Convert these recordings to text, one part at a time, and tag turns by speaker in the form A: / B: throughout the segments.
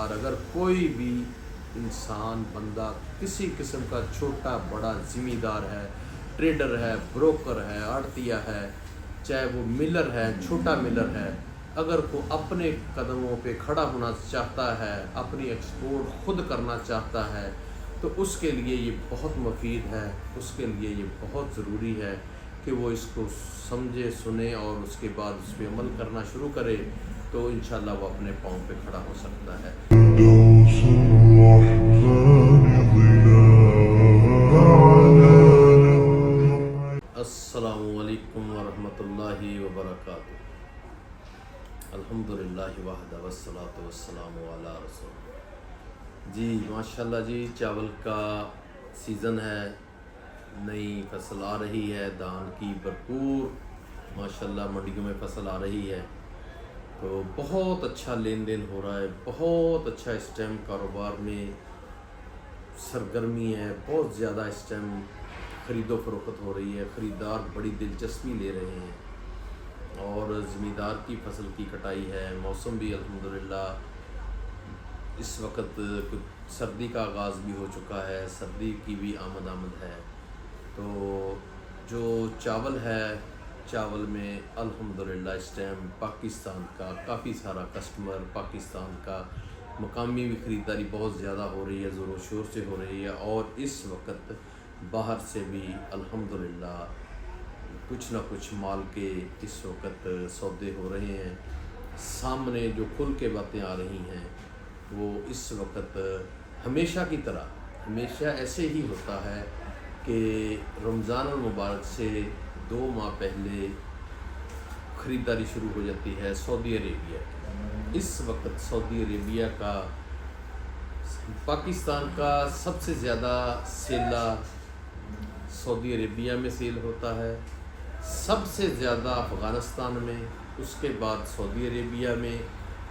A: کار اگر کوئی بھی انسان بندہ کسی قسم کا چھوٹا بڑا ذمہ دار ہے، ٹریڈر ہے، بروکر ہے، آڑتیا ہے، چاہے وہ ملر ہے، چھوٹا ملر ہے، اگر وہ اپنے قدموں پہ کھڑا ہونا چاہتا ہے، اپنی ایکسپورٹ خود کرنا چاہتا ہے، تو اس کے لیے یہ بہت مفید ہے، اس کے لیے یہ بہت ضروری ہے کہ وہ اس کو سمجھے سنے اور اس کے بعد اس پہ عمل کرنا شروع کرے، تو انشاءاللہ وہ اپنے پاؤں پہ کھڑا ہو سکتا ہے۔ السلام علیکم ورحمۃ اللہ وبرکاتہ۔ الحمدللہ وحدہ والصلاۃ والسلام علی رسول۔ جی ماشاءاللہ جی، چاول کا سیزن ہے، نئی فصل آ رہی ہے، دھان کی بھرپور ماشاءاللہ منڈیوں میں فصل آ رہی ہے، تو بہت اچھا لین دین ہو رہا ہے، بہت اچھا اس ٹائم کاروبار میں سرگرمی ہے، بہت زیادہ اس ٹائم خرید و فروخت ہو رہی ہے، خریدار بڑی دلچسپی لے رہے ہیں، اور زمیندار کی فصل کی کٹائی ہے، موسم بھی الحمدللہ اس وقت سردی کا آغاز بھی ہو چکا ہے، سردی کی بھی آمد ہے، تو جو چاول ہے، چاول میں الحمدللہ اس ٹائم پاکستان کا کافی سارا کسٹمر، پاکستان کا مقامی بھی خریداری بہت زیادہ ہو رہی ہے، زور و شور سے ہو رہی ہے، اور اس وقت باہر سے بھی الحمدللہ کچھ نہ کچھ مال کے اس وقت سودے ہو رہے ہیں۔ سامنے جو کھل کے باتیں آ رہی ہیں وہ اس وقت ہمیشہ کی طرح ہمیشہ ایسے ہی ہوتا ہے کہ رمضان المبارک سے 2 ماہ پہلے خریداری شروع ہو جاتی ہے سعودی عربیہ کی۔ اس وقت سعودی عربیہ کا پاکستان کا سب سے زیادہ سیلہ سعودی عربیہ میں سیل ہوتا ہے، سب سے زیادہ افغانستان میں، اس کے بعد سعودی عربیہ میں،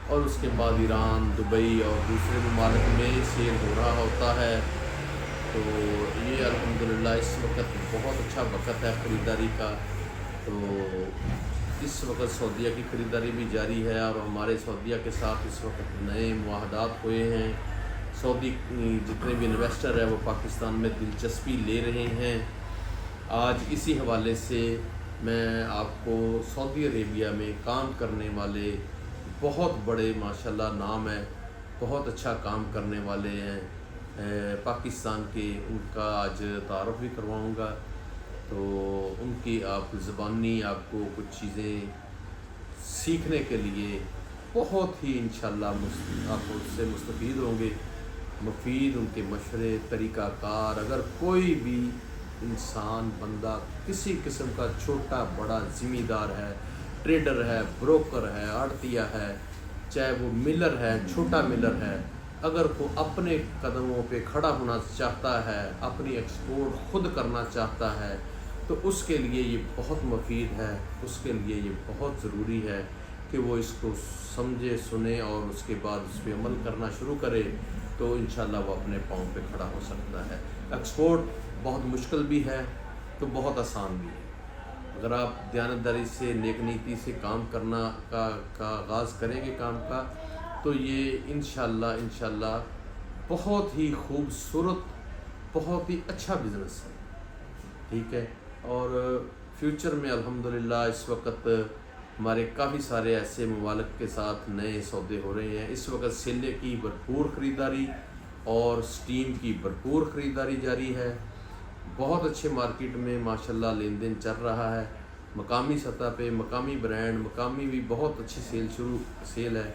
A: اور اس کے بعد ایران، دبئی اور دوسرے ممالک میں سیل ہو رہا ہوتا ہے۔ تو یہ الحمدللہ اس وقت بہت اچھا وقت ہے خریداری کا، تو اس وقت سعودیہ کی خریداری بھی جاری ہے، اور ہمارے سعودیہ کے ساتھ اس وقت نئے معاہدات ہوئے ہیں۔ سعودی جتنے بھی انویسٹر ہیں وہ پاکستان میں دلچسپی لے رہے ہیں۔ آج اسی حوالے سے میں آپ کو سعودی عربیہ میں کام کرنے والے بہت بڑے ماشاءاللہ نام ہے، بہت اچھا کام کرنے والے ہیں پاکستان کے، ان کا آج تعارف بھی کرواؤں گا، تو ان کی آپ زبانی آپ کو کچھ چیزیں سیکھنے کے لیے بہت ہی انشاءاللہ آپ اس سے مستفید ہوں گے، مفید ان کے مشورے، طریقہ کار۔ اگر کوئی بھی انسان بندہ کسی قسم کا چھوٹا بڑا ذمہ دار ہے، ٹریڈر ہے، بروکر ہے، آڑتیا ہے، چاہے وہ ملر ہے، چھوٹا ملر ہے، اگر وہ اپنے قدموں پہ کھڑا ہونا چاہتا ہے، اپنی ایکسپورٹ خود کرنا چاہتا ہے، تو اس کے لیے یہ بہت مفید ہے، اس کے لیے یہ بہت ضروری ہے کہ وہ اس کو سمجھے سنے اور اس کے بعد اس پہ عمل کرنا شروع کرے، تو انشاءاللہ وہ اپنے پاؤں پہ کھڑا ہو سکتا ہے۔ ایکسپورٹ بہت مشکل بھی ہے تو بہت آسان بھی ہے۔ اگر آپ دیانتداری سے، نیک نیتی سے کام کرنا کا آغاز کریں گے کام کا، تو یہ انشاءاللہ بہت ہی خوبصورت، بہت ہی اچھا بزنس ہے، ٹھیک ہے۔ اور فیوچر میں الحمدللہ اس وقت ہمارے کافی سارے ایسے ممالک کے ساتھ نئے سودے ہو رہے ہیں۔ اس وقت سیلے کی بھرپور خریداری اور سٹیم کی بھرپور خریداری جاری ہے، بہت اچھے مارکیٹ میں ماشاءاللہ لین دین چل رہا ہے، مقامی سطح پہ مقامی برانڈ، مقامی بھی بہت اچھی سیل ہے،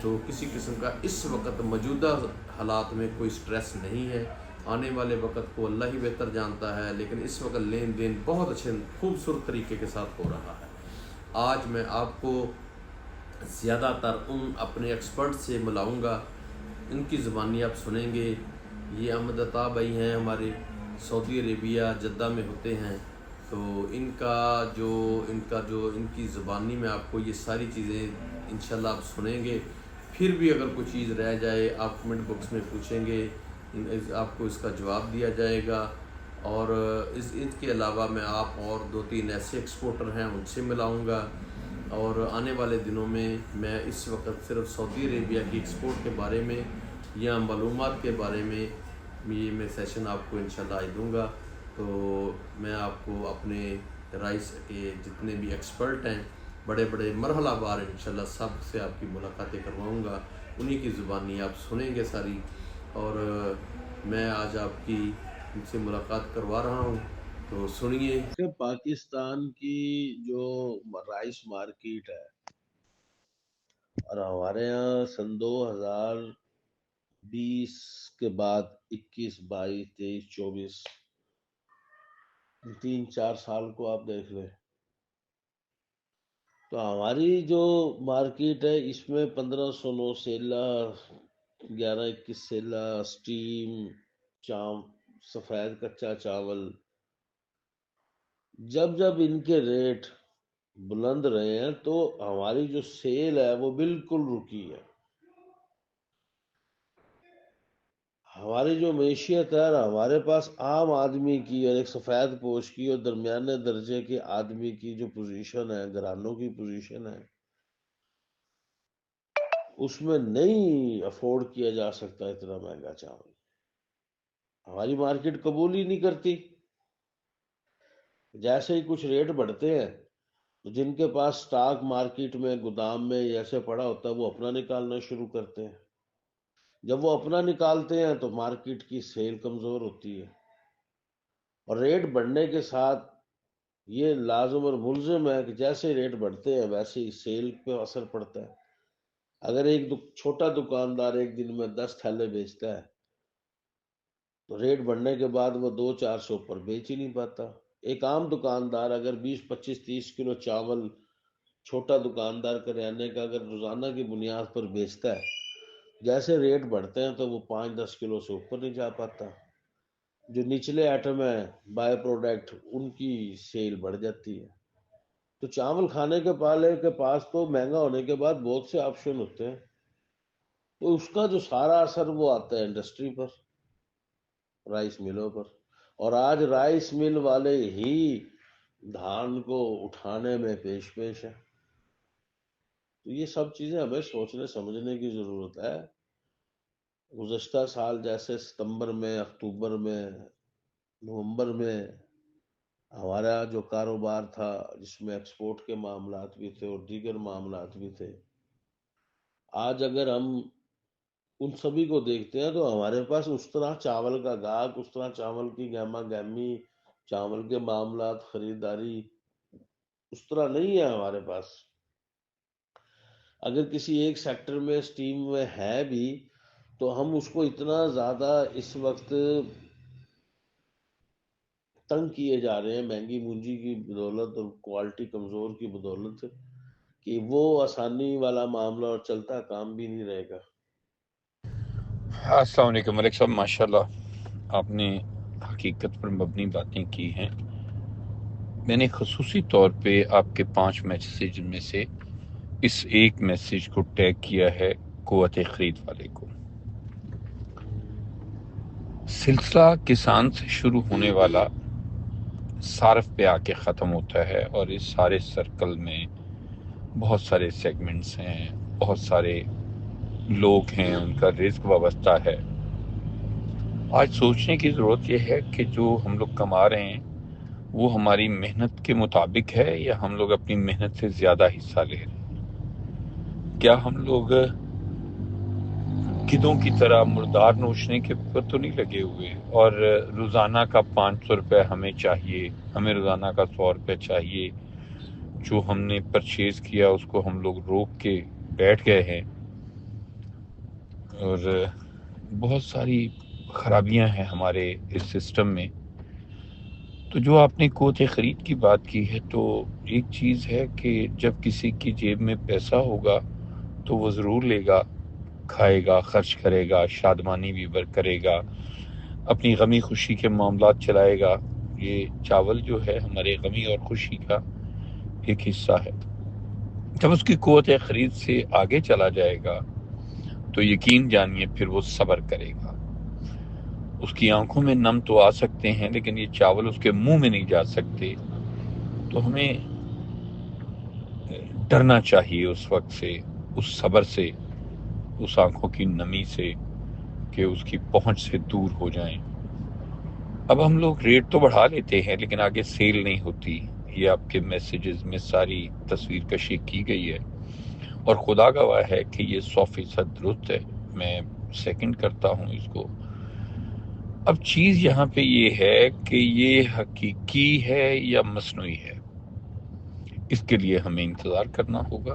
A: تو کسی قسم کا اس وقت موجودہ حالات میں کوئی سٹریس نہیں ہے۔ آنے والے وقت کو اللہ ہی بہتر جانتا ہے، لیکن اس وقت لین دین بہت اچھے خوبصورت طریقے کے ساتھ ہو رہا ہے۔ آج میں آپ کو زیادہ تر ان اپنے ایکسپرٹ سے ملاؤں گا، ان کی زبانی آپ سنیں گے۔ یہ احمد عطا بھائی ہیں، ہمارے سعودی عربیہ جدہ میں ہوتے ہیں، تو ان کی زبانی میں آپ کو یہ ساری چیزیں انشاءاللہ آپ سنیں گے۔ پھر بھی اگر کوئی چیز رہ جائے آپ کمنٹ باکس میں پوچھیں گے، آپ کو اس کا جواب دیا جائے گا، اور اس کے علاوہ میں آپ اور 2-3 ایسے ایکسپورٹر ہیں ان سے ملاؤں گا اور آنے والے دنوں میں اس وقت صرف سعودی عربیہ کی ایکسپورٹ کے بارے میں یا معلومات کے بارے میں یہ میں سیشن آپ کو انشاءاللہ آج دوں گا. تو میں آپ کو اپنے رائس کے جتنے بھی ایکسپرٹ ہیں بڑے بڑے مرحلہ وار انشاءاللہ سب سے آپ کی ملاقاتیں کرواؤں گا، انہی کی زبانی آپ سنیں گے ساری. اور میں آج آپ کی ان سے ملاقات کروا رہا ہوں، تو سنیے. پاکستان کی جو رائس مارکیٹ ہے اور ہمارے یہاں سن 2020 کے بعد 21، 22، 23، 24 3-4 سال کو آپ دیکھ لیں تو ہماری جو مارکیٹ ہے اس میں 1509 سیلا، 11-21 سیلا، سٹیم سفید کچا چاول، جب ان کے ریٹ بلند رہے ہیں تو ہماری جو سیل ہے وہ بالکل رکی ہے. ہماری جو معیشت ہے اور ہمارے پاس عام آدمی کی اور ایک سفید پوش کی اور درمیانے درجے کے آدمی کی جو پوزیشن ہے، گھرانوں کی پوزیشن ہے، اس میں نہیں افورڈ کیا جا سکتا اتنا مہنگا چاول. ہماری مارکیٹ قبول ہی نہیں کرتی. جیسے ہی کچھ ریٹ بڑھتے ہیں تو جن کے پاس سٹاک مارکیٹ میں گودام میں ایسے پڑا ہوتا ہے وہ اپنا نکالنا شروع کرتے ہیں. جب وہ اپنا نکالتے ہیں تو مارکیٹ کی سیل کمزور ہوتی ہے، اور ریٹ بڑھنے کے ساتھ یہ لازم اور ملزم ہے کہ جیسے ریٹ بڑھتے ہیں ویسے ہی سیل پہ اثر پڑتا ہے. اگر ایک چھوٹا دکاندار ایک دن میں 10 تھیلے بیچتا ہے تو ریٹ بڑھنے کے بعد وہ 200-400 پر بیچ ہی نہیں پاتا. ایک عام دکاندار اگر 20-25-30 کلو چاول چھوٹا دکاندار کریانے کا اگر روزانہ کی بنیاد پر بیچتا ہے، جیسے ریٹ بڑھتے ہیں تو وہ 5-10 کلو سے اوپر نہیں جا پاتا. جو نچلے آئٹم ہیں بائی پروڈکٹ ان کی سیل بڑھ جاتی ہے. تو چاول کھانے کے پالے کے پاس تو مہنگا ہونے کے بعد بہت سے آپشن ہوتے ہیں، تو اس کا جو سارا اثر وہ آتا ہے انڈسٹری پر، رائس ملوں پر. اور آج رائس مل والے ہی دھان کو اٹھانے میں پیش ہے. تو یہ سب چیزیں ہمیں سوچنے سمجھنے کی ضرورت ہے. گزشتہ سال جیسے ستمبر میں، اکتوبر میں، نومبر میں ہمارا جو کاروبار تھا جس میں ایکسپورٹ کے معاملات بھی تھے اور دیگر معاملات بھی تھے، آج اگر ہم ان سبھی کو دیکھتے ہیں تو ہمارے پاس اس طرح چاول کا گاہک، اس طرح چاول کی گہما گہمی، چاول کے معاملات، خریداری اس طرح نہیں ہے ہمارے پاس. اگر کسی ایک سیکٹر میں سٹیم میں ہے بھی تو ہم اس کو اتنا زیادہ اس وقت تنگ کیے جا رہے ہیں مہنگی مونجی کی بدولت اور کوالٹی کمزور کی بدولت کہ وہ آسانی والا معاملہ اور چلتا کام بھی نہیں رہے گا.
B: السلام علیکم ملک صاحب، ماشاءاللہ آپ نے حقیقت پر مبنی باتیں کی ہیں. میں نے خصوصی طور پہ آپ کے 5 میسیج میں سے اس ایک میسیج کو ٹیگ کیا ہے قوت خرید والے کو. سلسلہ کسان سے شروع ہونے والا صارف پہ آ کے ختم ہوتا ہے، اور اس سارے سرکل میں بہت سارے سیگمنٹس ہیں، بہت سارے لوگ ہیں، ان کا رزق وابستہ ہے. آج سوچنے کی ضرورت یہ ہے کہ جو ہم لوگ کما رہے ہیں وہ ہماری محنت کے مطابق ہے یا ہم لوگ اپنی محنت سے زیادہ حصہ لے رہے ہیں. کیا ہم لوگ گدوں کی طرح مردار نوچنے کے اوپر تو نہیں لگے ہوئے اور روزانہ کا 500 روپے ہمیں چاہیے، ہمیں روزانہ کا 100 روپے چاہیے، جو ہم نے پرچیز کیا اس کو ہم لوگ روک کے بیٹھ گئے ہیں. اور بہت ساری خرابیاں ہیں ہمارے اس سسٹم میں. تو جو آپ نے قوت خرید کی بات کی ہے، تو ایک چیز ہے کہ جب کسی کی جیب میں پیسہ ہوگا تو وہ ضرور لے گا، کھائے گا، خرچ کرے گا، شادمانی بھی کرے گا، اپنی غمی خوشی کے معاملات چلائے گا. یہ چاول جو ہے ہمارے غمی اور خوشی کا ایک حصہ ہے. جب اس کی قوت خرید سے آگے چلا جائے گا تو یقین جانیے پھر وہ صبر کرے گا. اس کی آنکھوں میں نم تو آ سکتے ہیں لیکن یہ چاول اس کے منہ میں نہیں جا سکتے. تو ہمیں ڈرنا چاہیے اس وقت سے، اس صبر سے، اس آنکھوں کی نمی سے کہ اس کی پہنچ سے دور ہو جائیں۔ اب ہم لوگ ریٹ تو بڑھا لیتے ہیں لیکن آگے سیل نہیں ہوتی۔ یہ آپ کے میسیجز میں ساری تصویر کشی کی گئی ہے اور خدا گواہ ہے کہ یہ 100% درست ہے، میں سیکنڈ کرتا ہوں اس کو۔ اب چیز یہاں پہ یہ ہے کہ یہ حقیقی ہے یا مصنوعی ہے، اس کے لیے ہمیں انتظار کرنا ہوگا۔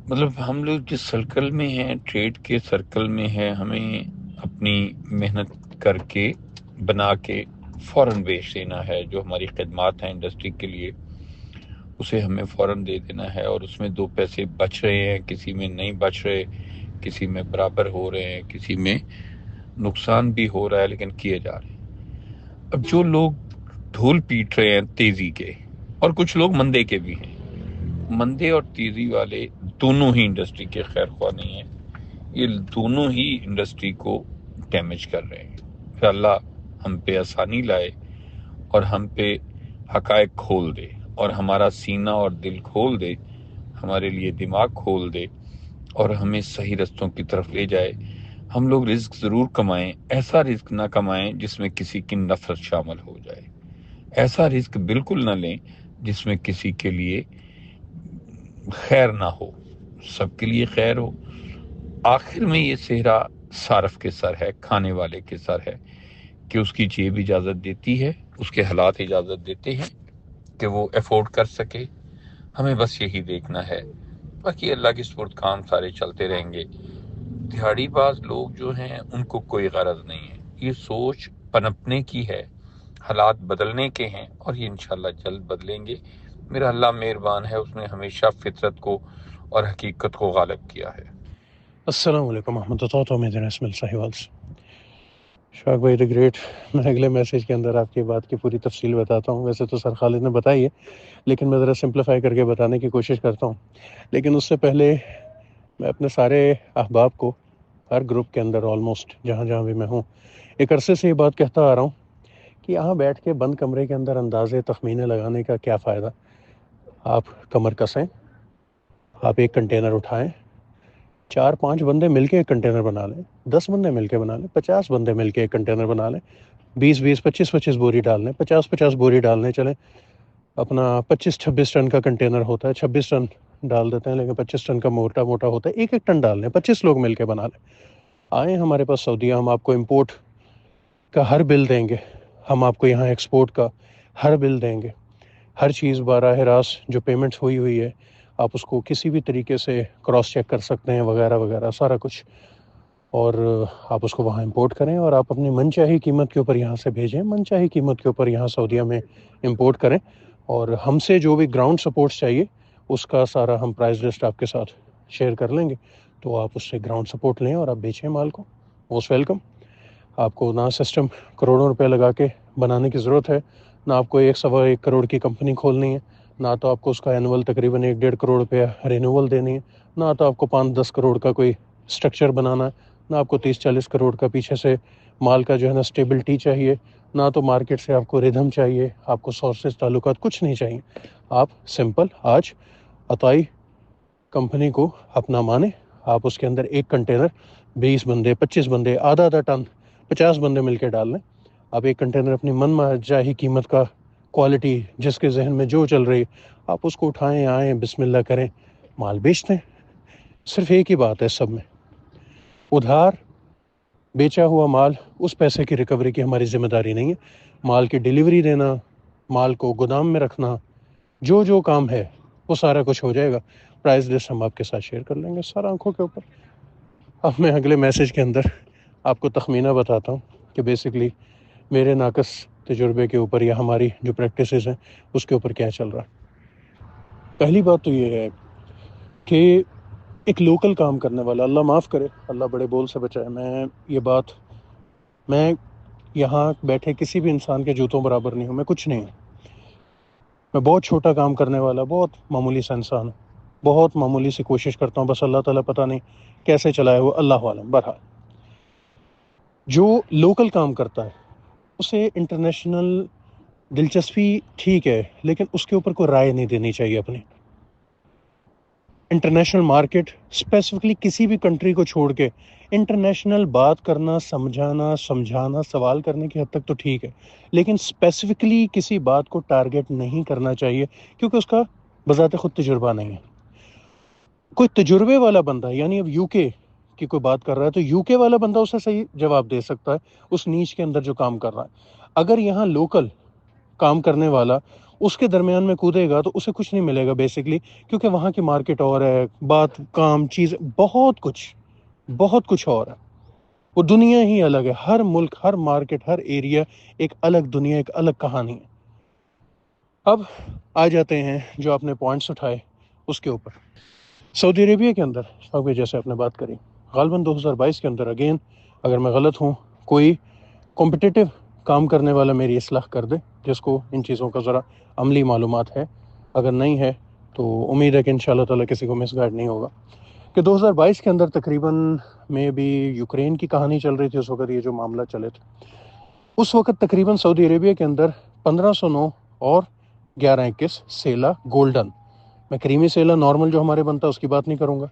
B: مطلب ہم لوگ جس سرکل میں ہیں، ٹریڈ کے سرکل میں ہیں، ہمیں اپنی محنت کر کے بنا کے فوراً بیچ دینا ہے۔ جو ہماری خدمات ہیں انڈسٹری کے لیے اسے ہمیں فوراً دے دینا ہے، اور اس میں 2 پیسے بچ رہے ہیں، کسی میں نہیں بچ رہے، کسی میں برابر ہو رہے ہیں، کسی میں نقصان بھی ہو رہا ہے لیکن کیے جا رہے ہیں۔ اب جو لوگ ڈھول پیٹ رہے ہیں تیزی کے، اور کچھ لوگ مندے کے بھی ہیں، مندے اور تیزی والے دونوں ہی انڈسٹری کے خیر خواہ نہیں ہیں، یہ دونوں ہی انڈسٹری کو ڈیمیج کر رہے ہیں۔ کہ اللہ ہم پہ آسانی لائے اور ہم پہ حقائق کھول دے، اور ہمارا سینہ اور دل کھول دے، ہمارے لیے دماغ کھول دے، اور ہمیں صحیح رستوں کی طرف لے جائے۔ ہم لوگ رزق ضرور کمائیں، ایسا رزق نہ کمائیں جس میں کسی کی نفرت شامل ہو جائے، ایسا رزق بالکل نہ لیں جس میں کسی کے لیے خیر نہ ہو، سب کے لیے خیر ہو۔ آخر میں یہ صحرا صارف کے سر ہے، کھانے والے کے سر ہے، کہ اس کی جیب اجازت دیتی ہے، اس کے حالات اجازت دیتے ہیں کہ وہ افورڈ کر سکے۔ ہمیں بس یہی دیکھنا ہے، باقی اللہ کی سپرد کام سارے چلتے رہیں گے۔ دہاڑی باز لوگ جو ہیں ان کو کوئی غرض نہیں ہے، یہ سوچ پنپنے کی ہے، حالات بدلنے کے ہیں، اور یہ انشاءاللہ جلد بدلیں گے۔ میرا اللہ مہربان ہے، اس نے ہمیشہ فطرت کو اور حقیقت کو غالب کیا ہے۔
C: السلام علیکم احمد تو میرے اسمل ساہیوال سے شاک بھائی دی گریٹ۔ میں اگلے میسیج کے اندر آپ کی بات کی پوری تفصیل بتاتا ہوں، ویسے تو سر خالد نے بتائی ہے لیکن میں ذرا سمپلیفائی کر کے بتانے کی کوشش کرتا ہوں۔ لیکن اس سے پہلے میں اپنے سارے احباب کو ہر گروپ کے اندر آلموسٹ جہاں جہاں بھی میں ہوں ایک عرصے سے یہ بات کہتا آ رہا ہوں کہ یہاں بیٹھ کے بند کمرے کے اندر اندازے تخمینے لگانے کا کیا فائدہ۔ آپ کمر کسیں، آپ ایک کنٹینر اٹھائیں، 4-5 بندے مل کے ایک کنٹینر بنا لیں، 10 بندے مل کے بنا لیں، 50 بندے مل کے ایک کنٹینر بنا لیں، 20-20 25-25 بوری ڈال لیں، 50-50 بوری ڈالنے چلیں، اپنا 25-26 ٹن کا کنٹینر ہوتا ہے، 26 ٹن ڈال دیتے ہیں لیکن 25 ٹن کا موٹا موٹا ہوتا ہے، ایک ایک ٹن ڈال لیں، 25 لوگ مل کے بنا لیں۔ آئیں ہمارے پاس سعودیہ، ہم آپ کو امپورٹ کا ہر بل دیں گے، ہم آپ کو یہاں ایکسپورٹ کا ہر بل دیں گے، ہر چیز براہ راست جو پیمنٹس ہوئی ہے آپ اس کو کسی بھی طریقے سے کراس چیک کر سکتے ہیں وغیرہ وغیرہ سارا کچھ، اور آپ اس کو وہاں امپورٹ کریں اور آپ اپنی من چاہی قیمت کے اوپر یہاں سے بھیجیں، من چاہی قیمت کے اوپر یہاں سعودیہ میں امپورٹ کریں، اور ہم سے جو بھی گراؤنڈ سپورٹس چاہیے اس کا سارا ہم پرائز لسٹ آپ کے ساتھ شیئر کر لیں گے، تو آپ اس سے گراؤنڈ سپورٹ لیں اور آپ بیچیں مال کو، موسٹ ویلکم۔ آپ کو نہ سسٹم کروڑوں روپے لگا کے بنانے کی ضرورت ہے، نہ آپ کو 1.25 کروڑ کی کمپنی کھولنی ہے، نہ تو آپ کو اس کا اینول تقریباً 1-1.5 کروڑ روپے رینیول دینی ہے، نہ تو آپ کو 5-10 کروڑ کا کوئی سٹرکچر بنانا ہے، نہ آپ کو 30-40 کروڑ کا پیچھے سے مال کا جو ہے نا اسٹیبلٹی چاہیے، نہ تو مارکیٹ سے آپ کو ردھم چاہیے، آپ کو سورسز تعلقات کچھ نہیں چاہیے۔ آپ سمپل آج عطائی کمپنی کو اپنا مانیں، آپ اس کے اندر ایک کنٹینر 20 بندے 25 بندے آدھا ٹن 50 بندے مل کے ڈال لیں، آپ ایک کنٹینر اپنی من چاہی قیمت کا کوالٹی جس کے ذہن میں جو چل رہی آپ اس کو اٹھائیں، آئیں بسم اللہ کریں، مال بیچتے ہیں۔ صرف ایک ہی بات ہے سب میں، ادھار بیچا ہوا مال اس پیسے کی ریکوری کی ہماری ذمہ داری نہیں ہے، مال کی ڈیلیوری دینا، مال کو گودام میں رکھنا، جو جو کام ہے وہ سارا کچھ ہو جائے گا، پرائز لسٹ ہم آپ کے ساتھ شیئر کر لیں گے سارا آنکھوں کے اوپر۔ اب میں اگلے میسیج کے اندر آپ کو تخمینہ بتاتا ہوں کہ بیسکلی میرے ناقص تجربے کے اوپر یا ہماری جو پریکٹسز ہیں اس کے اوپر کیا چل رہا ہے۔ پہلی بات تو یہ ہے کہ ایک لوکل کام کرنے والا، اللہ معاف کرے، اللہ بڑے بول سے بچائے، میں یہاں بیٹھے کسی بھی انسان کے جوتوں برابر نہیں ہوں، میں کچھ نہیں ہوں، میں بہت چھوٹا کام کرنے والا، بہت معمولی سا انسان ہوں، بہت معمولی سی کوشش کرتا ہوں، بس اللہ تعالیٰ پتہ نہیں کیسے چلائے وہ اللہ عالم۔ بہرحال جو لوکل کام کرتا ہے اسے انٹرنیشنل دلچسپی ٹھیک ہے لیکن اس کے اوپر کوئی رائے نہیں دینی چاہیے اپنی، انٹرنیشنل مارکیٹ اسپیسیفکلی کسی بھی کنٹری کو چھوڑ کے انٹرنیشنل بات کرنا، سمجھانا سوال کرنے کی حد تک تو ٹھیک ہے، لیکن اسپیسیفکلی کسی بات کو ٹارگیٹ نہیں کرنا چاہیے، کیونکہ اس کا بذات خود تجربہ نہیں ہے۔ کوئی تجربے والا بندہ، یعنی اب یو کے کی کوئی بات کر رہا ہے تو یو کے والا بندہ اسے صحیح جواب دے سکتا ہے اس نیچ کے اندر جو کام کر رہا ہے۔ اگر یہاں لوکل کام کرنے والا اس کے درمیان میں کودے گا تو اسے کچھ نہیں ملے گا بیسکلی، کیونکہ وہاں کی مارکیٹ اور ہے، بات کام چیز بہت کچھ اور ہے، وہ دنیا ہی الگ ہے، ہر ملک، ہر مارکیٹ، ہر ایریا ایک الگ دنیا، ایک الگ کہانی ہے۔ اب آ جاتے ہیں جو آپ نے پوائنٹس اٹھائے اس کے اوپر۔ سعودی عربیہ کے اندر اب جیسے آپ نے بات کری، غالباً 2022 کے اندر، اگین اگر میں غلط ہوں کوئی کمپٹیٹو کام کرنے والا میری اصلاح کر دے جس کو ان چیزوں کا ذرا عملی معلومات ہے، اگر نہیں ہے تو امید ہے کہ انشاءاللہ تعالیٰ کسی کو مس گائیڈ نہیں ہوگا، کہ 2022 کے اندر تقریباً میں بھی یوکرین کی کہانی چل رہی تھی اس وقت، یہ جو معاملہ چلے تھے اس وقت تقریباً سعودی عربیہ کے اندر 1509 اور 1121 سیلا گولڈن، میں کریمی سیلا نارمل جو ہمارے بنتا ہے اس کی بات نہیں کروں گا،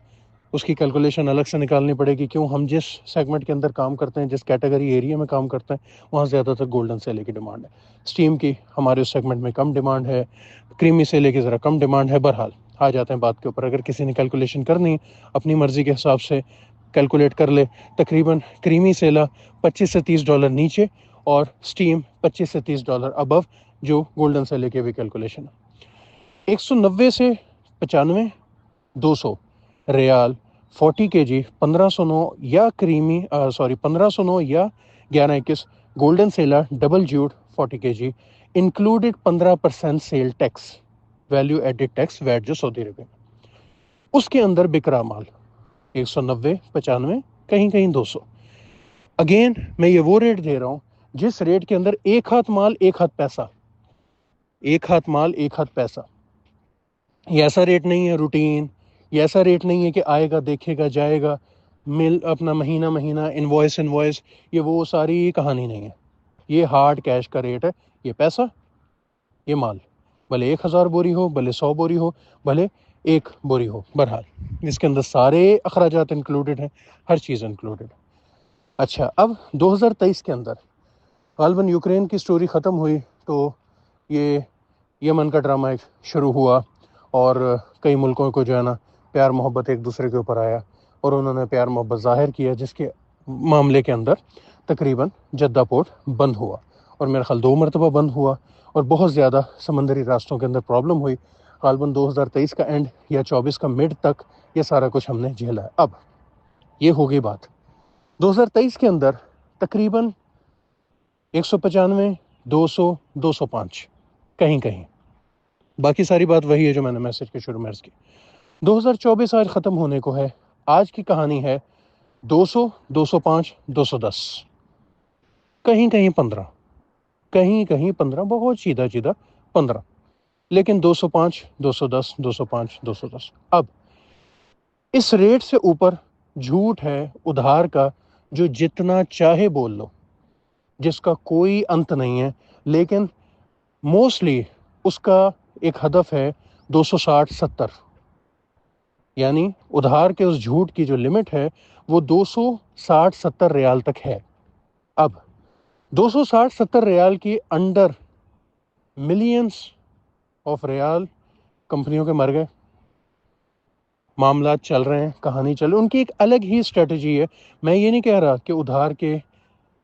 C: اس کی کیلکولیشن الگ سے نکالنی پڑے گی، کیوں ہم جس سیگمنٹ کے اندر کام کرتے ہیں، جس کیٹیگری ایریا میں کام کرتے ہیں وہاں زیادہ تر گولڈن سیلے کی ڈیمانڈ ہے، اسٹیم کی ہمارے اس سیگمنٹ میں کم ڈیمانڈ ہے، کریمی سیلے کی ذرا کم ڈیمانڈ ہے۔ بہرحال آ جاتے ہیں بات کے اوپر، اگر کسی نے کیلکولیشن کرنی اپنی مرضی کے حساب سے کیلکولیٹ کر لے، تقریباً کریمی سیلا $25 سے $30 نیچے اور اسٹیم $25 سے $30 ابو جو گولڈن سیلے کی بھی کیلکولیشن ہے۔ 190 سے 95 200 ریال 40 کے جی 1509 یا 1509 یا 1121 گولڈن سیلا double jute 40 K G included 15% sale tax, value added tax, VAT جو سعودی عربیہ میں، اس کے اندر بک رہا مال 190 95 کہیں 200۔ اگین میں یہ وہ ریٹ دے رہا ہوں جس ریٹ کے اندر ایک ہاتھ مال ایک ہاتھ پیسہ، ایک ہاتھ مال ایک ہاتھ پیسہ، یہ ایسا ریٹ نہیں ہے روٹین، یہ ایسا ریٹ نہیں ہے کہ آئے گا دیکھے گا جائے گا مل اپنا مہینہ انوائس، یہ وہ ساری کہانی نہیں ہے، یہ ہارڈ کیش کا ریٹ ہے، یہ پیسہ، یہ مال، بھلے 1000 بوری ہو، بھلے 100 بوری ہو، بھلے 1 بوری ہو، بہرحال اس کے اندر سارے اخراجات انکلوڈڈ ہیں، ہر چیز انکلوڈڈ۔ اچھا، اب 2023 کے اندر غالباً یوکرین کی سٹوری ختم ہوئی تو یہ یمن کا ڈرامہ ایک شروع ہوا اور کئی ملکوں کو جو ہے نا پیار محبت ایک دوسرے کے اوپر آیا اور انہوں نے پیار محبت ظاہر کیا، جس کے معاملے کے اندر تقریباً جدہ پورٹ بند ہوا، اور میرا خیال 2 مرتبہ بند ہوا، اور بہت زیادہ سمندری راستوں کے اندر پرابلم ہوئی۔ غالباً 2023 کا اینڈ یا 24 کا مڈ تک یہ سارا کچھ ہم نے جھیلا ہے۔ اب یہ ہوگی بات 2023 کے اندر تقریباً 195 200 205 کہیں، باقی ساری بات وہی ہے جو میں نے میسج کے شروع میں عرض کی۔ 2024 آج ختم ہونے کو ہے، آج کی کہانی ہے 200 205 210 کہیں 15 کہیں 15، بہت سیدھا 15، لیکن 205 210 205 210۔ اب اس ریٹ سے اوپر جھوٹ ہے ادھار کا جو جتنا چاہے بول لو، جس کا کوئی انت نہیں ہے، لیکن موسٹلی اس کا ایک ہدف ہے 260 70، یعنی ادھار کے اس جھوٹ کی جو لمٹ ہے وہ 260 70 ریال تک ہے۔ اب 260 70 ریال کی انڈر ملینز آف ریال کمپنیوں کے مر گئے، معاملات چل رہے ہیں، کہانی چل رہی ہے، ان کی ایک الگ ہی اسٹریٹجی ہے۔ میں یہ نہیں کہہ رہا کہ ادھار کے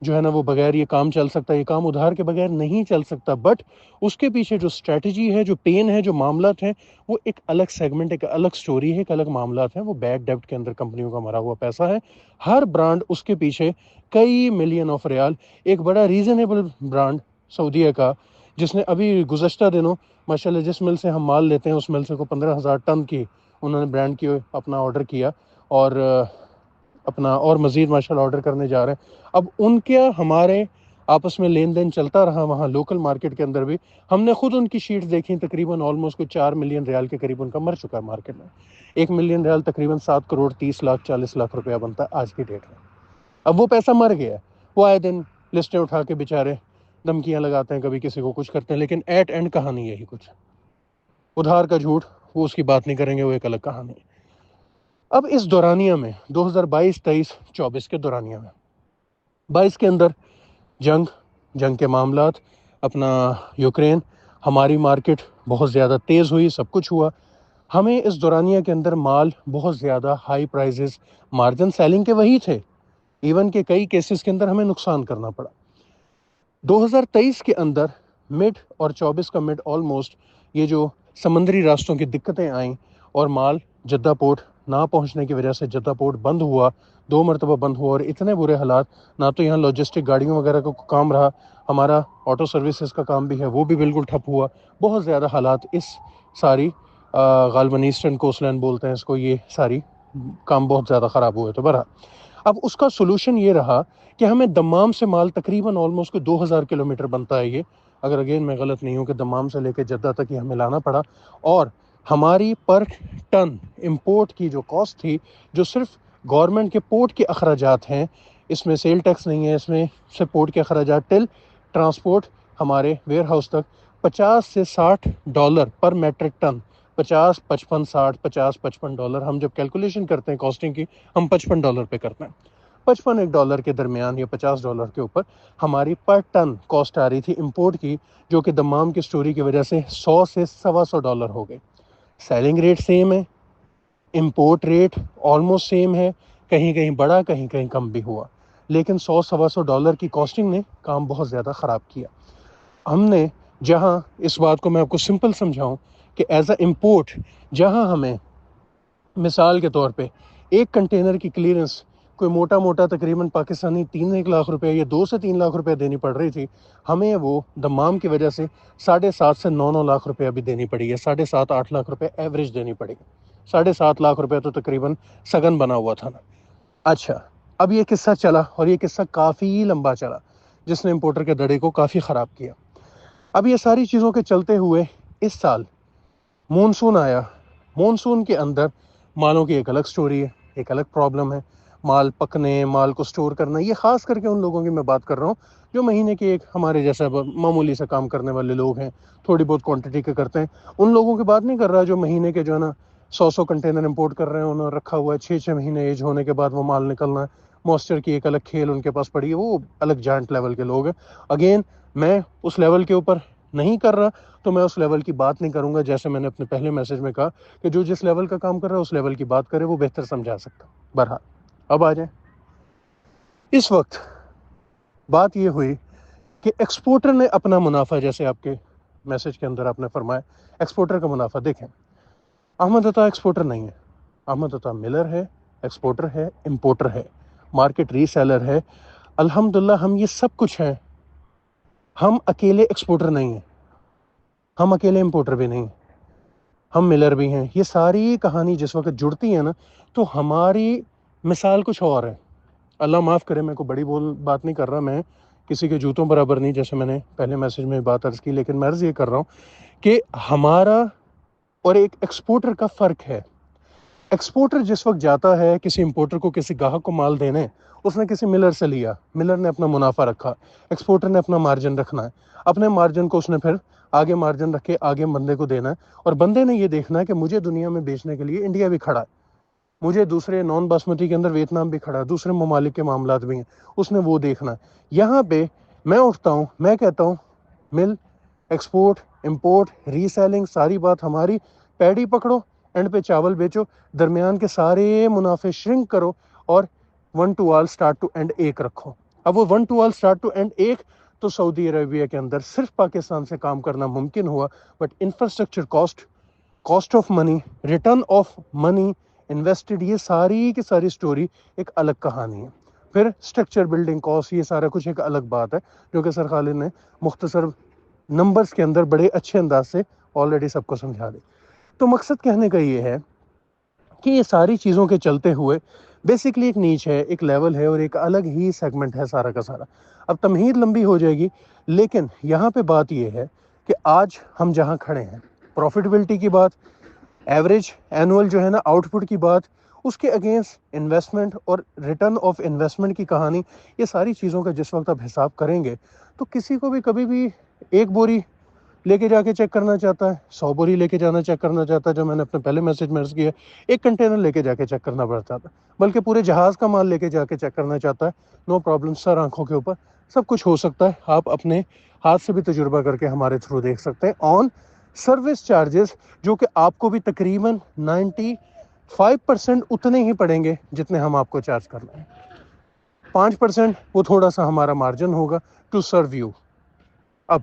C: جو ہے نا وہ بغیر یہ کام چل سکتا ہے، یہ کام ادھار کے بغیر نہیں چل سکتا، بٹ اس کے پیچھے جو اسٹریٹجی ہے، جو پین ہے، جو معاملات ہیں، وہ ایک الگ سیگمنٹ، ایک الگ سٹوری ہے، ایک الگ معاملات ہیں۔ وہ بیڈ ڈیبٹ کے اندر کمپنیوں کا مرا ہوا پیسہ ہے، ہر برانڈ اس کے پیچھے کئی ملین آف ریال۔ ایک بڑا ریزنیبل برانڈ سعودیہ کا جس نے ابھی گزشتہ دنوں ماشاءاللہ جس مل سے ہم مال لیتے ہیں اس مل سے کو 15,000 ٹن کی انہوں نے برانڈ کی اپنا آرڈر کیا، اور اپنا اور مزید ماشاءاللہ آرڈر کرنے جا رہے ہیں۔ اب ان کے ہمارے آپس میں لین دین چلتا رہا وہاں لوکل مارکیٹ کے اندر بھی، ہم نے خود ان کی شیٹ دیکھی، تقریباً آلموسٹ کوئی 4 ملین ریال کے قریب ان کا مر چکا ہے مارکیٹ میں۔ 1 ملین ریال تقریباً 7 کروڑ 30 لاکھ 40 لاکھ روپیہ بنتا ہے آج کی ڈیٹ میں۔ اب وہ پیسہ مر گیا ہے، وہ آئے دن لسٹیں اٹھا کے بیچارے دھمکیاں لگاتے ہیں، کبھی کسی کو کچھ کرتے ہیں، لیکن ایٹ اینڈ کہانی یہی کچھ ادھار کا جھوٹ، وہ اس کی بات نہیں کریں گے، وہ ایک الگ کہانی ہے۔ اب اس دورانیہ میں 2022 23 24 کے دورانیہ میں 22 کے اندر جنگ کے معاملات، اپنا یوکرین، ہماری مارکیٹ بہت زیادہ تیز ہوئی، سب کچھ ہوا. ہمیں اس دورانیہ کے اندر مال بہت زیادہ ہائی پرائزز، مارجن سیلنگ کے وہی تھے، ایون کہ کئی کیسز کے اندر ہمیں نقصان کرنا پڑا. 2023 کے اندر مڈ اور 24 کا مڈ آلموسٹ یہ جو سمندری راستوں کی دقتیں آئیں اور مال جدہ پورٹ نہ پہنچنے کی وجہ سے جدہ پورٹ بند ہوا، 2 مرتبہ بند ہوا، اور اتنے برے حالات، نہ تو یہاں لاجسٹک گاڑیوں وغیرہ کا کام رہا، ہمارا آٹو سروسز کا کام بھی ہے وہ بھی بالکل ٹھپ ہوا. بہت زیادہ حالات اس ساری غالباً ایسٹرن کوسٹ لائن بولتے ہیں اس کو، یہ ساری کام بہت زیادہ خراب ہوئے. تو بہرحال اب اس کا سولوشن یہ رہا کہ ہمیں دمام سے مال تقریباً آلموسٹ کوئی 2000 کلومیٹر بنتا ہے یہ، اگر اگین میں غلط نہیں ہوں، کہ دمام سے لے کے جدہ تک یہ ہمیں لانا پڑا. اور ہماری پر ٹن امپورٹ کی جو کاسٹ تھی، جو صرف گورنمنٹ کے پورٹ کے اخراجات ہیں، اس میں سیل ٹیکس نہیں ہے، اس میں سے پورٹ کے اخراجات ٹل ٹرانسپورٹ ہمارے ویئر ہاؤس تک، $50 سے $60 پر میٹرک ٹن، 50 55 60 50 55 ہم جب کیلکولیشن کرتے ہیں کاسٹنگ کی، ہم $55 پہ کرتے ہیں. $55 کے درمیان یا $50 کے اوپر ہماری پر ٹن کاسٹ آ رہی تھی امپورٹ کی، جو کہ دمام کی سٹوری کی وجہ سے $100 سے $125 ہو گئے. سیلنگ ریٹ سیم ہے، امپورٹ ریٹ آلموسٹ سیم ہے، کہیں کہیں بڑا کہیں کہیں کم بھی ہوا، لیکن $100-$125 کی کاسٹنگ نے کام بہت زیادہ خراب کیا. ہم نے جہاں، اس بات کو میں آپ کو سمپل سمجھاؤں کہ ایز اے امپورٹ، جہاں ہمیں مثال کے طور پہ ایک کنٹینر کی کلیئرنس کوئی موٹا موٹا تقریباً پاکستانی 3 لاکھ روپے یا 2 سے 3 لاکھ روپے دینی پڑ رہی تھی، ہمیں وہ دمام کی وجہ سے 7.5 سے 9 لاکھ روپے ابھی دینی پڑی ہے، 7.5-8 لاکھ روپے ایوریج دینی پڑے گی. 7.5 لاکھ روپے تو تقریباً سگن بنا ہوا تھا نا. اچھا، اب یہ قصہ چلا اور یہ قصہ کافی لمبا چلا، جس نے امپورٹر کے دڑے کو کافی خراب کیا. اب یہ ساری چیزوں کے چلتے ہوئے اس سال مونسون آیا. مونسون کے اندر مالوں کی ایک الگ سٹوری ہے، ایک الگ پرابلم ہے. مال پکنے، مال کو سٹور کرنا، یہ خاص کر کے ان لوگوں کی میں بات کر رہا ہوں جو مہینے کے ایک ہمارے جیسا معمولی سے کام کرنے والے لوگ ہیں، تھوڑی بہت کوانٹٹی کے کرتے ہیں. ان لوگوں کی بات نہیں کر رہا جو مہینے کے جو ہے نا 100 کنٹینر امپورٹ کر رہے ہیں، انہوں نے رکھا ہوا ہے 6 مہینے ایج ہونے کے بعد وہ مال نکلنا ہے. موئسچر کی ایک الگ کھیل ان کے پاس پڑی ہے، وہ الگ جائنٹ لیول کے لوگ ہیں. اگین میں اس لیول کے اوپر نہیں کر رہا، تو میں اس لیول کی بات نہیں کروں گا. جیسے میں نے اپنے پہلے میسج میں کہا کہ جو جس لیول کا کام کر رہا ہے اس لیول کی بات کرے، وہ بہتر سمجھا سکتا. بہرحال اب آ جائیں. اس وقت بات یہ ہوئی کہ ایکسپورٹر نے اپنا منافع، جیسے آپ کے میسج کے اندر آپ نے فرمایا ایکسپورٹر کا منافع، دیکھیں احمد عطا ایکسپورٹر نہیں ہے، احمد عطا ملر ہے، ایکسپورٹر ہے، امپورٹر ہے، مارکیٹ ری سیلر ہے. الحمدللہ ہم یہ سب کچھ ہیں. ہم اکیلے ایکسپورٹر نہیں ہیں، ہم اکیلے امپورٹر بھی نہیں، ہم ملر بھی ہیں. یہ ساری کہانی جس وقت جڑتی ہے نا، تو ہماری مثال کچھ اور ہے. اللہ معاف کرے، میں کو بڑی بات نہیں کر رہا، میں کسی کے جوتوں برابر نہیں، جیسے میں نے پہلے میسج میں بات عرض کی، لیکن میں عرض یہ کر رہا ہوں کہ ہمارا اور ایک ایکسپورٹر کا فرق ہے. ایکسپورٹر جس وقت جاتا ہے کسی امپورٹر کو، کسی گاہک کو مال دینے، اس نے کسی ملر سے لیا، ملر نے اپنا منافع رکھا، ایکسپورٹر نے اپنا مارجن رکھنا ہے. اپنے مارجن کو اس نے پھر آگے مارجن رکھ کے آگے بندے کو دینا ہے، اور بندے نے یہ دیکھنا ہے کہ مجھے دنیا میں بیچنے کے لیے انڈیا بھی کھڑا ہے، مجھے دوسرے نان باسمتی کے اندر ویتنام بھی کھڑا ہے، دوسرے ممالک کے معاملات بھی ہیں، اس نے وہ دیکھنا ہے. یہاں پہ میں اٹھتا ہوں، میں کہتا ہوں مل، ایکسپورٹ، امپورٹ، ری سیلنگ، ساری بات ہماری. پیڈی پکڑو، اینڈ پہ چاول بیچو، درمیان کے سارے منافع شرنک کرو، اور 1 to all start to end ایک رکھو. اب وہ 1 to all start to end ایک تو سعودی عربیہ کے اندر صرف پاکستان سے کام کرنا ممکن ہوا، but infrastructure cost of money, return of money invested, یہ ساری کی ساری سٹوری ایک الگ کہانی ہے. پھر اسٹرکچر، بلڈنگ کاسٹ، یہ سارا کچھ ایک الگ بات ہے، جو کہ سر خالد نے مختصر نمبرز کے اندر بڑے اچھے انداز سے آلریڈی سب کو سمجھا دی. تو مقصد کہنے کا یہ ہے کہ یہ ساری چیزوں کے چلتے ہوئے بیسکلی ایک نیچ ہے، ایک لیول ہے، اور ایک الگ ہی سیگمنٹ ہے سارا کا سارا. اب تمہید لمبی ہو جائے گی، لیکن یہاں پہ بات یہ ہے کہ آج ہم جہاں کھڑے ہیں، پروفیٹیبلٹی کی بات، ایوریج اینول جو ہے نا آؤٹ پٹ کی بات، اس کے اگینسٹ انویسٹمنٹ اور ریٹرن آف انویسٹمنٹ کی کہانی، یہ ساری چیزوں کا جس وقت آپ حساب کریں گے، تو کسی کو بھی کبھی بھی ایک بوری لے کے جا کے چیک کرنا چاہتا ہے، 100 بوری لے کے جانا چیک کرنا چاہتا ہے، جو میں نے اپنے پہلے میسج میں عرض کیا، ایک کنٹینر لے کے جا کے چیک کرنا پڑتا ہے، بلکہ پورے جہاز کا مال لے کے جا کے چیک کرنا چاہتا ہے، نو پرابلم، سر آنکھوں کے اوپر سب کچھ ہو سکتا ہے۔ آپ اپنے ہاتھ سے بھی تجربہ کر کے ہمارے تھرو دیکھ سکتے ہیں آن سروس چارجز، جو کہ آپ کو بھی تقریباً 95% اتنے ہی پڑیں گے جتنے ہم آپ کو چارج کر رہے ہیں۔ 5% وہ تھوڑا سا ہمارا مارجن ہوگا ٹو سرو یو۔ اب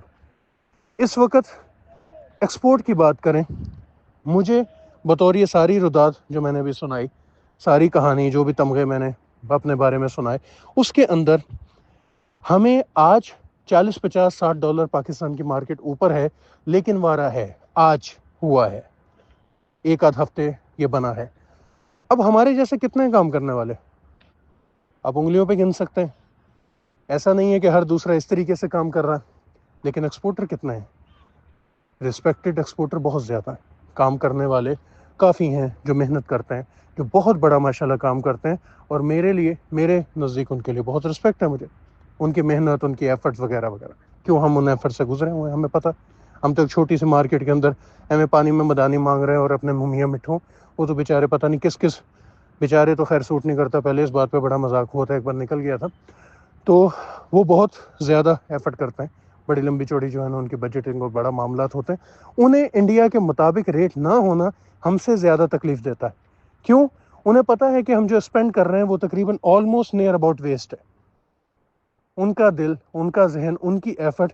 C: اس وقت ایکسپورٹ کی بات کریں، مجھے بطور یہ ساری رداد جو میں نے بھی سنائی، ساری کہانی جو بھی تمغے میں نے اپنے بارے میں سنائے، اس کے اندر ہمیں آج $40-50-60 پاکستان کی مارکیٹ اوپر ہے، لیکن وارہ ہے، آج ہوا ہے، ایک آدھ ہفتے یہ بنا ہے۔ اب ہمارے جیسے کتنے کام کرنے والے آپ انگلیوں پہ گن سکتے ہیں، ایسا نہیں ہے کہ ہر دوسرا اس طریقے سے کام کر رہا ہے، لیکن ایکسپورٹر کتنے ہیں؟ رسپیکٹڈ ایکسپورٹر بہت زیادہ ہیں، کام کرنے والے کافی ہیں جو محنت کرتے ہیں، جو بہت بڑا ماشاءاللہ کام کرتے ہیں، اور میرے لیے، میرے نزدیک ان کے لیے بہت رسپیکٹ ہے مجھے، ان کی محنت، ان کی ایفرٹس وغیرہ وغیرہ، کیوں ہم ان ایفرٹ سے گزرے ہوئے ہیں، ہمیں پتہ۔ ہم تو ایک چھوٹی سی مارکیٹ کے اندر ہمیں پانی میں مدانی مانگ رہے ہیں اور اپنے منہ میاں مٹھوں، وہ تو بیچارے پتہ نہیں کس کس، بیچارے تو خیر سوٹ نہیں کرتا، پہلے اس بات پہ بڑا مذاق ہوا تھا، ایک بار نکل گیا تھا، تو وہ بہت زیادہ ایفرٹ کرتے ہیں، بڑی لمبی چوڑی جو ہے نا ان کی بجٹنگ اور بڑا معاملات ہوتے ہیں، انہیں انڈیا کے مطابق ریٹ نہ ہونا ہم سے زیادہ تکلیف دیتا ہے۔ کیوں؟ انہیں پتہ ہے کہ ہم جو اسپینڈ کر رہے ہیں وہ تقریباً آلموسٹ نیئر اباؤٹ ویسٹ ہے۔ ان کا دل، ان کا ذہن، ان کی ایفرٹ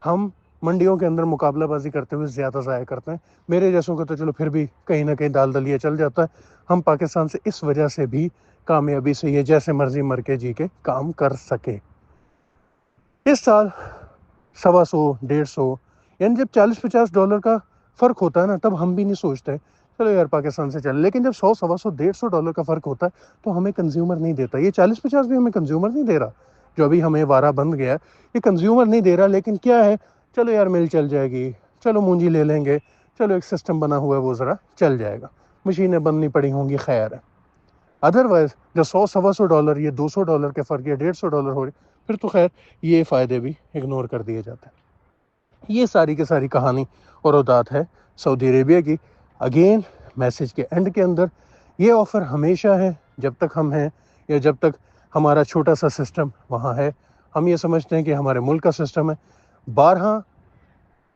C: ہم منڈیوں کے اندر مقابلہ بازی کرتے ہوئے زیادہ ضائع کرتے ہیں۔ میرے جیسوں کا تو چلو پھر بھی کہیں نہ کہیں دال دلیا چل جاتا ہے، ہم پاکستان سے اس وجہ سے بھی کامیابی سے یہ جیسے مرضی مر کے جی کے کام کر سکے۔ اس سال $125-150، یعنی جب $40-50 کا فرق ہوتا ہے نا، تب ہم بھی نہیں سوچتے چلو یار پاکستان سے چل، لیکن جب $100-150 کا فرق ہوتا ہے تو ہمیں کنزیومر نہیں دیتا۔ یہ 40-50 بھی ہمیں کنزیومر نہیں دے رہا، جو ابھی ہمیں وارہ بند گیا ہے، یہ کنزیومر نہیں دے رہا، لیکن کیا ہے، چلو یار مل چل جائے گی، چلو مونجی لے لیں گے، چلو ایک سسٹم بنا ہوا ہے وہ ذرا چل جائے گا، مشینیں بند نہیں پڑی ہوں گی، خیر ہے۔ ادروائز جب $100-125 یہ $200 کے فرق یا $150 ہو رہے، پھر تو خیر یہ فائدے بھی اگنور کر دیے جاتے ہیں۔ یہ ساری کی ساری کہانی اور ردات ہے سعودی عربیہ کی۔ اگین میسج کے اینڈ کے اندر یہ آفر ہمیشہ ہے جب تک ہم ہیں، یا جب تک ہمارا چھوٹا سا سسٹم وہاں ہے۔ ہم یہ سمجھتے ہیں کہ ہمارے ملک کا سسٹم ہے۔ بارہا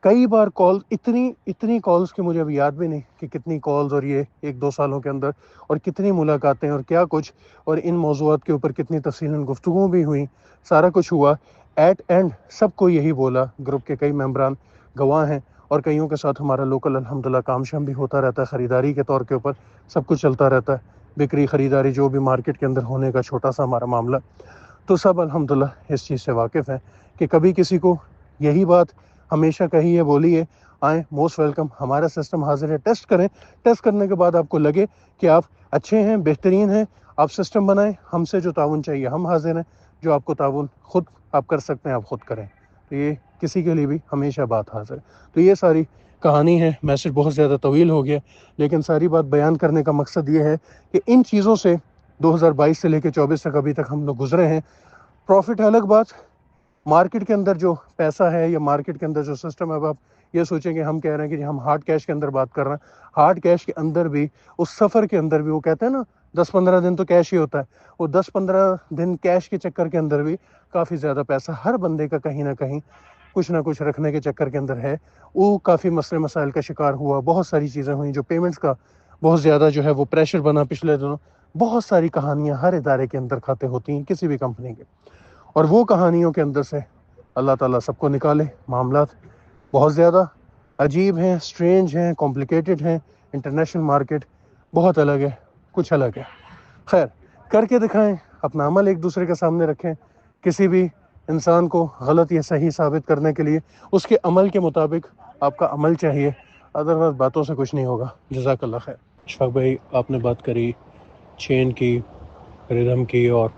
C: کئی بار کال، اتنی کالز کی مجھے ابھی یاد بھی نہیں کہ کتنی کالز، اور یہ 1-2 سالوں کے اندر، اور کتنی ملاقاتیں اور کیا کچھ، اور ان موضوعات کے اوپر کتنی تفصیلاً گفتگو بھی ہوئی، سارا کچھ ہوا۔ ایٹ اینڈ سب کو یہی بولا، گروپ کے کئی ممبران گواہ ہیں، اور کئیوں کے ساتھ ہمارا لوکل الحمدللہ کام شام بھی ہوتا رہتا ہے، خریداری کے طور کے اوپر سب کچھ چلتا رہتا ہے، بکری خریداری جو بھی مارکیٹ کے اندر ہونے کا چھوٹا سا ہمارا معاملہ، تو سب الحمدللہ اس چیز سے واقف ہیں کہ کبھی کسی کو یہی بات ہمیشہ کہی ہے، بولی ہے، آئیں موسٹ ویلکم، ہمارا سسٹم حاضر ہے، ٹیسٹ کریں، ٹیسٹ کرنے کے بعد آپ کو لگے کہ آپ اچھے ہیں، بہترین ہیں، آپ سسٹم بنائیں، ہم سے جو تعاون چاہیے ہم حاضر ہیں، جو آپ کو تعاون خود آپ کر سکتے ہیں آپ خود کریں، تو یہ کسی کے لیے بھی ہمیشہ بات حاضر ہے۔ تو یہ ساری کہانی ہے، میسج بہت زیادہ طویل ہو گیا، لیکن ساری بات بیان کرنے کا مقصد یہ ہے کہ ان چیزوں سے 2022 سے لے کے 24 تک ابھی تک ہم لوگ گزرے ہیں۔ پروفٹ ہے الگ بات، مارکیٹ کے اندر جو پیسہ ہے یا مارکیٹ کے اندر جو سسٹم ہے، اب آپ یہ سوچیں کہ ہم کہہ رہے ہیں کہ ہم ہارڈ کیش کے اندر بات کر رہے ہیں، ہارڈ کیش کے اندر بھی، اس سفر کے اندر بھی، وہ کہتے ہیں نا 10-15 دن تو کیش ہی ہوتا ہے، وہ 10-15 دن کیش کے چکر کے اندر بھی کافی زیادہ پیسہ ہر بندے کا کہیں نہ کہیں کچھ نہ کچھ رکھنے کے چکر کے اندر ہے، وہ کافی مسئلے مسائل کا شکار ہوا، بہت ساری چیزیں ہوئیں، جو پیمنٹس کا بہت زیادہ جو ہے وہ پریشر بنا پچھلے دنوں، بہت ساری کہانیاں ہر ادارے کے اندر کھاتے ہوتی ہیں کسی بھی کمپنی کے، اور وہ کہانیوں کے اندر سے اللہ تعالیٰ سب کو نکالے۔ معاملات بہت زیادہ عجیب ہیں، سٹرینج ہیں، کمپلیکیٹڈ ہیں، انٹرنیشنل مارکیٹ بہت الگ ہے، کچھ الگ ہے، خیر کر کے دکھائیں، اپنا عمل ایک دوسرے کے سامنے رکھیں، کسی بھی انسان کو غلط یا صحیح ثابت کرنے کے لیے اس کے عمل کے مطابق آپ کا عمل چاہیے، ادروائز باتوں سے کچھ نہیں ہوگا۔ جزاک اللہ خیر۔ اشفاق بھائی، آپ نے بات کری چین کی، ردھم کی، اور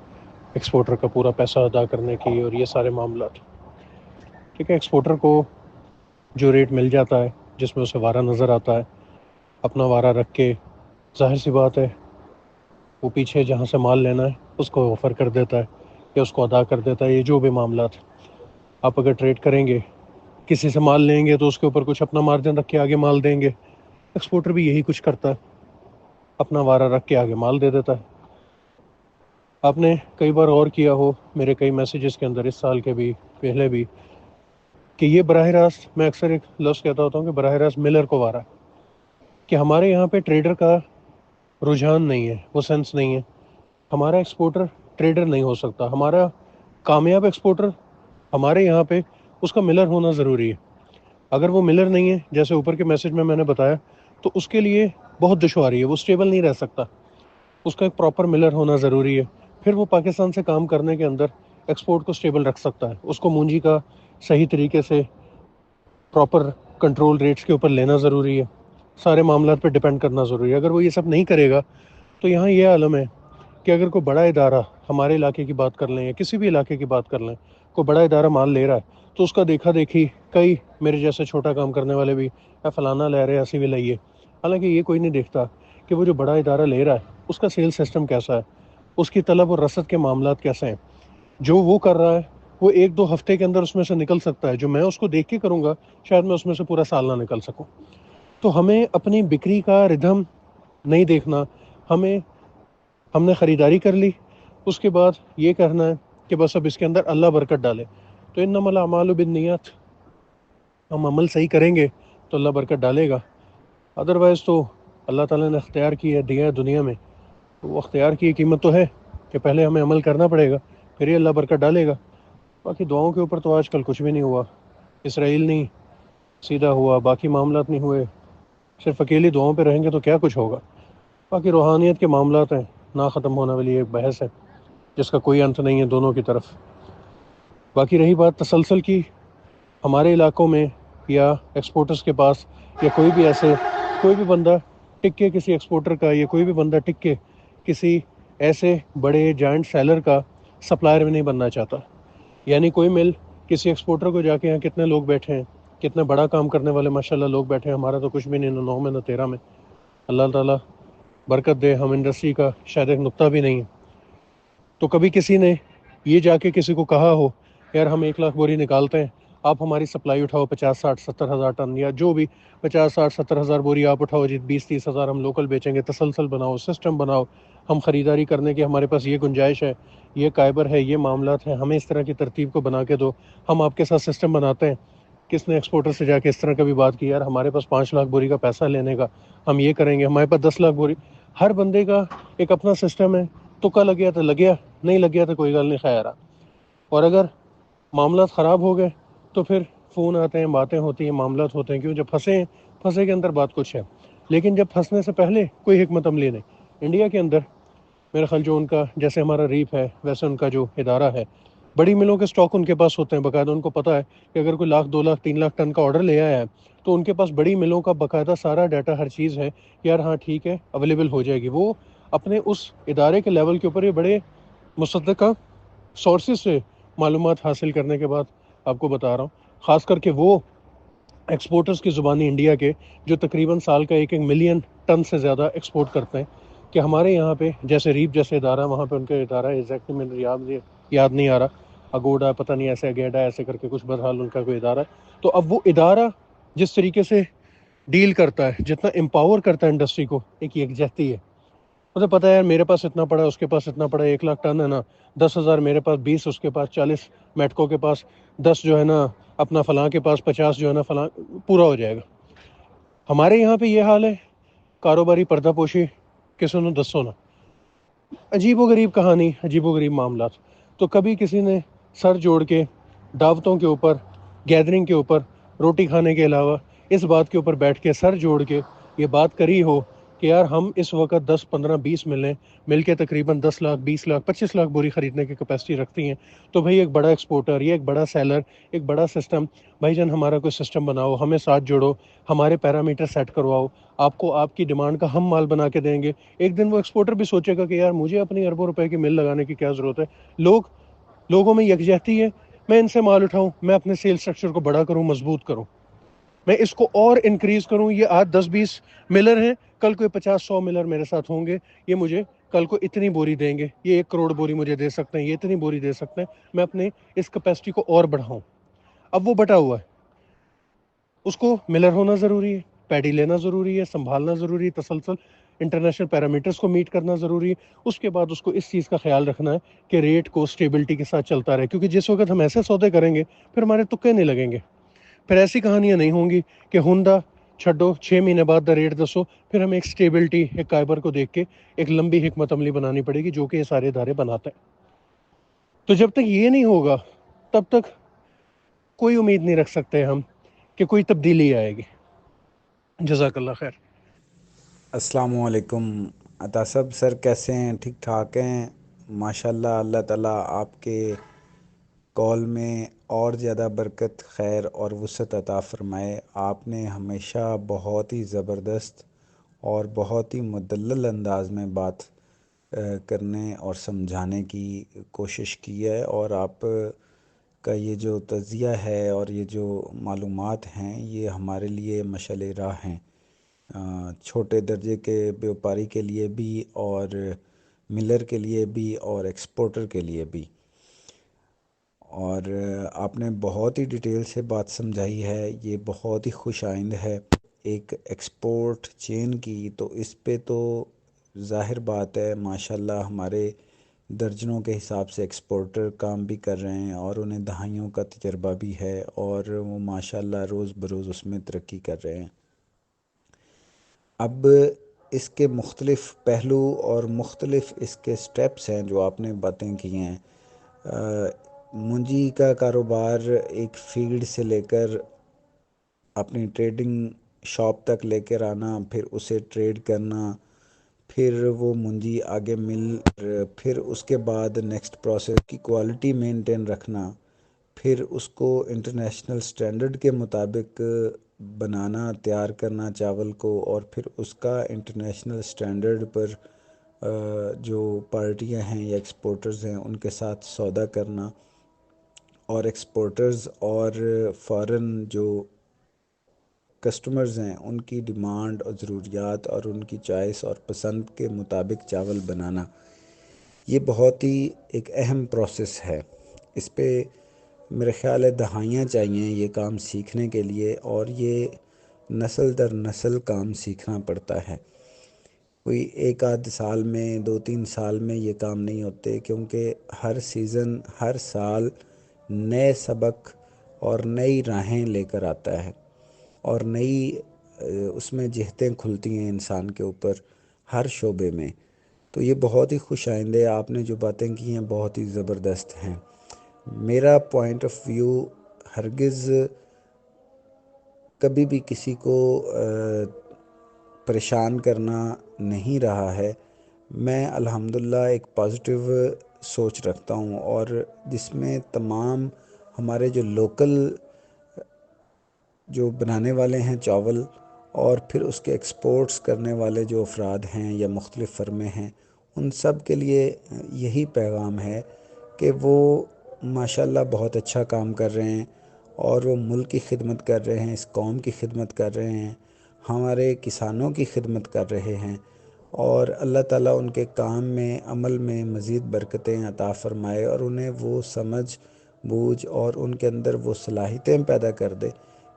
C: ایکسپورٹر کا پورا پیسہ ادا کرنے کی، اور یہ سارے معاملات، ٹھیک ہے، ایکسپورٹر کو جو ریٹ مل جاتا ہے، جس میں اسے وارہ نظر آتا ہے، اپنا وارہ رکھ کے، ظاہر سی بات ہے وہ پیچھے جہاں سے مال لینا ہے اس کو آفر کر دیتا ہے یا اس کو ادا کر دیتا ہے، یہ جو بھی معاملات آپ اگر ٹریڈ کریں گے کسی سے مال لیں گے تو اس کے اوپر کچھ اپنا مارجن رکھ کے آگے مال دیں گے. ایکسپورٹر بھی یہی کچھ کرتا ہے, اپنا وعدہ رکھ کے آگے مال دے دیتا ہے. آپ نے کئی بار غور کیا ہو میرے کئی میسیجز کے اندر, اس سال کے بھی پہلے بھی, کہ یہ براہ راست, میں اکثر ایک لفظ کہتا ہوتا ہوں کہ براہ راست ملر کو وارا, کہ ہمارے یہاں پہ ٹریڈر کا رجحان نہیں ہے, وہ سینس نہیں ہے. ہمارا ایکسپورٹر ٹریڈر نہیں ہو سکتا. ہمارا کامیاب ایکسپورٹر ہمارے یہاں پہ اس کا ملر ہونا ضروری ہے. اگر وہ ملر نہیں ہے, جیسے اوپر کے میسج میں نے بتایا, تو اس کے لیے بہت دشواری ہے, وہ اسٹیبل نہیں رہ سکتا. اس کا ایک پراپر ملر ہونا ضروری ہے. پھر وہ پاکستان سے کام کرنے کے اندر ایکسپورٹ کو اسٹیبل رکھ سکتا ہے. اس کو مونجی کا صحیح طریقے سے پراپر کنٹرول ریٹس کے اوپر لینا ضروری ہے. سارے معاملات پہ ڈپینڈ کرنا ضروری ہے. اگر وہ یہ سب نہیں کرے گا تو یہاں یہ عالم ہے کہ اگر کوئی بڑا ادارہ, ہمارے علاقے کی بات کر لیں یا کسی بھی علاقے کی بات کر لیں, کوئی بڑا ادارہ مال لے رہا ہے تو اس کا دیکھا دیکھی کئی میرے جیسے چھوٹا کام کرنے والے بھی فلانا لے رہے ہیں, اسی بھی لائیے. حالانکہ یہ کوئی نہیں دیکھتا کہ وہ جو بڑا ادارہ لے رہا ہے اس کا سیل سسٹم کیسا ہے, اس کی طلب اور رسد کے معاملات کیسے ہیں. جو وہ کر رہا ہے وہ 1-2 ہفتے کے اندر اس میں سے نکل سکتا ہے. جو میں اس کو دیکھ کے کروں گا شاید میں اس میں سے پورا سال نہ نکل سکوں. تو ہمیں اپنی بکری کا ردھم نہیں دیکھنا. ہم نے خریداری کر لی, اس کے بعد یہ کرنا ہے کہ بس اب اس کے اندر اللہ برکت ڈالے. تو انما الاعمال بالنیات, ہم عمل صحیح کریں گے تو اللہ برکت ڈالے گا. ادروائز تو اللہ تعالیٰ نے اختیار کی ہے, دیا ہے دنیا میں, تو وہ اختیار کی قیمت تو ہے کہ پہلے ہمیں عمل کرنا پڑے گا, پھر ہی اللہ برکت ڈالے گا. باقی دعاؤں کے اوپر تو آج کل کچھ بھی نہیں ہوا. اسرائیل نہیں سیدھا ہوا, باقی معاملات نہیں ہوئے. صرف اکیلی دعاؤں پہ رہیں گے تو کیا کچھ ہوگا. باقی روحانیت کے معاملات ہیں, نہ ختم ہونے والی ایک بحث ہے جس کا کوئی انت نہیں ہے دونوں کی طرف. باقی رہی بات تسلسل کی, ہمارے علاقوں میں یا ایکسپورٹرز کے پاس, یا کوئی بھی بندہ ٹک کے کسی ایکسپورٹر کا, یا کوئی بھی بندہ ٹک کے کسی ایسے بڑے جائنٹ سیلر کا سپلائر بھی نہیں بننا چاہتا. یعنی کوئی مل کسی ایکسپورٹر کو جا کے, یہاں کتنے لوگ بیٹھے ہیں, کتنے بڑا کام کرنے والے ماشاءاللہ لوگ بیٹھے ہیں. ہمارا تو کچھ بھی نہیں, نہ 9 میں نہ 13 میں. اللہ تعالیٰ برکت دے. ہم انڈسٹری کا شاید ایک نقطہ بھی نہیں ہے. تو کبھی کسی نے یہ جا کے کسی کو کہا ہو یار ہم 1 لاکھ بوری نکالتے ہیں, آپ ہماری سپلائی اٹھاؤ 50, 60, 70 ہزار ٹن, یا جو بھی 50, 60, 70 ہزار بوری آپ اٹھاؤ جی, 20, 30 ہزار ہم لوکل بیچیں گے. تسلسل بناؤ, سسٹم بناؤ, ہم خریداری کرنے کے ہمارے پاس یہ گنجائش ہے, یہ قائبر ہے, یہ معاملات ہیں, ہمیں اس طرح کی ترتیب کو بنا کے دو, ہم آپ کے ساتھ سسٹم بناتے ہیں. کس نے ایکسپورٹر سے جا کے اس طرح کا بھی بات کی, یار ہمارے پاس 5 لاکھ بوری کا پیسہ لینے کا, ہم یہ کریں گے, ہمارے پاس 10 لاکھ بوری. ہر بندے کا ایک اپنا سسٹم ہے. تکا لگ گیا تو لگیا, نہیں لگ گیا تو کوئی گل نہیں, خیر. اور اگر معاملات خراب ہو گئے تو پھر فون آتے ہیں, باتیں ہوتی ہیں, معاملات ہوتے ہیں. کیوں, جب پھنسے کے اندر بات کچھ ہے, لیکن جب پھنسنے سے پہلے کوئی حکمت عملی نہیں. انڈیا کے اندر میرا خیال جو ان کا, جیسے ہمارا ریپ ہے ویسے ان کا جو ادارہ ہے, بڑی ملوں کے سٹاک ان کے پاس ہوتے ہیں باقاعدہ. ان کو پتہ ہے کہ اگر کوئی 1 لاکھ 2 لاکھ 3 لاکھ ٹن کا آرڈر لے آیا ہے تو ان کے پاس بڑی ملوں کا باقاعدہ سارا ڈیٹا, ہر چیز ہے, یار ہاں ٹھیک ہے اویلیبل ہو جائے گی. وہ اپنے اس ادارے کے لیول کے اوپر یہ بڑے مصدقہ سورسز سے معلومات حاصل کرنے کے بعد آپ کو بتا رہا ہوں, خاص کر کے وہ ایکسپورٹرز کی زبانی انڈیا کے جو تقریباً سال کا 1 ملین ٹن سے زیادہ ایکسپورٹ کرتے ہیں, کہ ہمارے یہاں پہ جیسے ریپ جیسے ادارہ, وہاں پہ ان کا ادارہ ایگزیکٹلی میرے یاد نہیں آ رہا, اگوڈا پتہ نہیں ایسے اگیڈا ایسے کر کے کچھ, بہرحال ان کا کوئی ادارہ ہے. تو اب وہ ادارہ جس طریقے سے ڈیل کرتا ہے, جتنا امپاور کرتا ہے انڈسٹری کو, ایک یکجہتی ہے. مجھے پتہ ہے یار میرے پاس اتنا پڑا, اس کے پاس اتنا پڑا, 1 لاکھ ٹن ہے نا, 10,000 میرے پاس, 20 اس کے پاس, 40 میٹکو کے پاس, 10 جو ہے نا اپنا فلاں کے پاس, 50 جو ہے نا فلاں, پورا ہو جائے گا. ہمارے یہاں پہ یہ حال ہے, کاروباری پردہ پوشی کسی نے دسو نا, عجیب و غریب کہانی, عجیب و غریب معاملات. تو کبھی کسی نے سر جوڑ کے دعوتوں کے اوپر, گیدرنگ کے اوپر, روٹی کھانے کے علاوہ اس بات کے اوپر بیٹھ کے سر جوڑ کے یہ بات کری ہو کہ یار ہم اس وقت 10, 15, 20 مل کے تقریباً 10 لاکھ, 20 لاکھ, 25 لاکھ بوری خریدنے کی کیپیسٹی رکھتی ہیں, تو بھائی ایک بڑا ایکسپورٹر یا ایک بڑا سیلر, ایک بڑا سسٹم, بھائی جان ہمارا کوئی سسٹم بناؤ, ہمیں ساتھ جوڑو, ہمارے پیرامیٹر سیٹ کرواؤ, آپ کو آپ کی ڈیمانڈ کا ہم مال بنا کے دیں گے. ایک دن وہ ایکسپورٹر بھی سوچے گا کہ یار مجھے اپنی اربوں روپے کی مل لگانے کی کیا ضرورت ہے. لوگوں میں یکجہتی ہے, میں ان سے مال اٹھاؤں, میں اپنے سیل سٹرکچر کو بڑا کروں, مضبوط کروں, میں اس کو اور انکریز کروں. یہ آج 10-20 ملر ہیں, کل کوئی 50-100 ملر میرے ساتھ ہوں گے, یہ مجھے کل کو اتنی بوری دیں گے, یہ 1 کروڑ بوری مجھے دے سکتے ہیں, یہ اتنی بوری دے سکتے ہیں, میں اپنے اس کیپیسٹی کو اور بڑھاؤں. اب وہ بٹا ہوا ہے, اس کو ملر ہونا ضروری ہے، پیڈی لینا ضروری ہے، سنبھالنا ضروری ہے، تسلسل انٹرنیشنل پیرامیٹرز کو میٹ کرنا ضروری ہے۔ اس کے بعد اس کو اس چیز کا خیال رکھنا ہے کہ ریٹ کو اسٹیبلٹی کے ساتھ چلتا رہے، کیونکہ جس وقت ہم ایسے سودے کریں گے پھر ہمارے تکے نہیں لگیں گے، پھر ایسی کہانیاں نہیں ہوں گی کہ ہندا چھڈو 6 مہینے بعد دا ریٹ دسو، پھر ہمیں ایک اسٹیبلٹی ایک کائبر کو دیکھ کے ایک لمبی حکمت عملی بنانی پڑے گی جو کہ یہ سارے ادارے بناتے ہیں۔ تو جب تک یہ نہیں ہوگا تب تک کوئی امید نہیں رکھ سکتے ہم کہ کوئی تبدیلی آئے گی۔ جزاک اللہ خیر۔
D: السلام علیکم عطا صاحب، سر کیسے ہیں؟ ٹھیک ٹھاک ہیں؟ ماشاءاللہ، اللہ تعالیٰ آپ کے کال میں اور زیادہ برکت، خیر اور وسعت عطا فرمائے۔ آپ نے ہمیشہ بہت ہی زبردست اور بہت ہی مدلل انداز میں بات کرنے اور سمجھانے کی کوشش کی ہے، اور آپ کا یہ جو تجزیہ ہے اور یہ جو معلومات ہیں یہ ہمارے لیے مشعل راہ ہیں، چھوٹے درجے کے بیوپاری کے لیے بھی، اور ملر کے لیے بھی، اور ایکسپورٹر کے لیے بھی۔ اور آپ نے بہت ہی ڈیٹیل سے بات سمجھائی ہے، یہ بہت ہی خوش آئند ہے ایک ایکسپورٹ چین کی۔ تو اس پہ تو ظاہر بات ہے ماشاءاللہ ہمارے درجنوں کے حساب سے ایکسپورٹر کام بھی کر رہے ہیں، اور انہیں دہائیوں کا تجربہ بھی ہے، اور وہ ماشاءاللہ روز بروز اس میں ترقی کر رہے ہیں۔ اب اس کے مختلف پہلو اور مختلف اس کے سٹیپس ہیں جو آپ نے باتیں کی ہیں۔ منجی کا کاروبار ایک فیلڈ سے لے کر اپنی ٹریڈنگ شاپ تک لے کر آنا، پھر اسے ٹریڈ کرنا، پھر وہ منجی آگے مل، پھر اس کے بعد نیکسٹ پروسیس کی کوالٹی مینٹین رکھنا، پھر اس کو انٹرنیشنل سٹینڈرڈ کے مطابق بنانا، تیار کرنا چاول کو، اور پھر اس کا انٹرنیشنل سٹینڈرڈ پر جو پارٹیاں ہیں یا ایکسپورٹرز ہیں ان کے ساتھ سودا کرنا، اور ایکسپورٹرز اور فارن جو کسٹمرز ہیں ان کی ڈیمانڈ اور ضروریات اور ان کی چوائس اور پسند کے مطابق چاول بنانا، یہ بہت ہی ایک اہم پروسیس ہے۔ اس پہ میرے خیال ہے دہائیاں چاہیے یہ کام سیکھنے کے لیے، اور یہ نسل در نسل کام سیکھنا پڑتا ہے۔ کوئی ایک آدھ سال میں، 2-3 سال میں یہ کام نہیں ہوتے، کیونکہ ہر سیزن، ہر سال نئے سبق اور نئی راہیں لے کر آتا ہے، اور نئی اس میں جہتیں کھلتی ہیں انسان کے اوپر ہر شعبے میں۔ تو یہ بہت ہی خوش آئند ہے، آپ نے جو باتیں کی ہیں بہت ہی زبردست ہیں۔ میرا پوائنٹ آف ویو ہرگز کبھی بھی کسی کو پریشان کرنا نہیں رہا ہے۔ میں الحمدللہ ایک پازیٹیو سوچ رکھتا ہوں، اور جس میں تمام ہمارے جو لوکل جو بنانے والے ہیں چاول، اور پھر اس کے ایکسپورٹس کرنے والے جو افراد ہیں یا مختلف فرمیں ہیں، ان سب کے لیے یہی پیغام ہے کہ وہ ماشاءاللہ بہت اچھا کام کر رہے ہیں، اور وہ ملک کی خدمت کر رہے ہیں، اس قوم کی خدمت کر رہے ہیں، ہمارے کسانوں کی خدمت کر رہے ہیں، اور اللہ تعالیٰ ان کے کام میں، عمل میں مزید برکتیں عطا فرمائے، اور انہیں وہ سمجھ بوجھ اور ان کے اندر وہ صلاحیتیں پیدا کر دے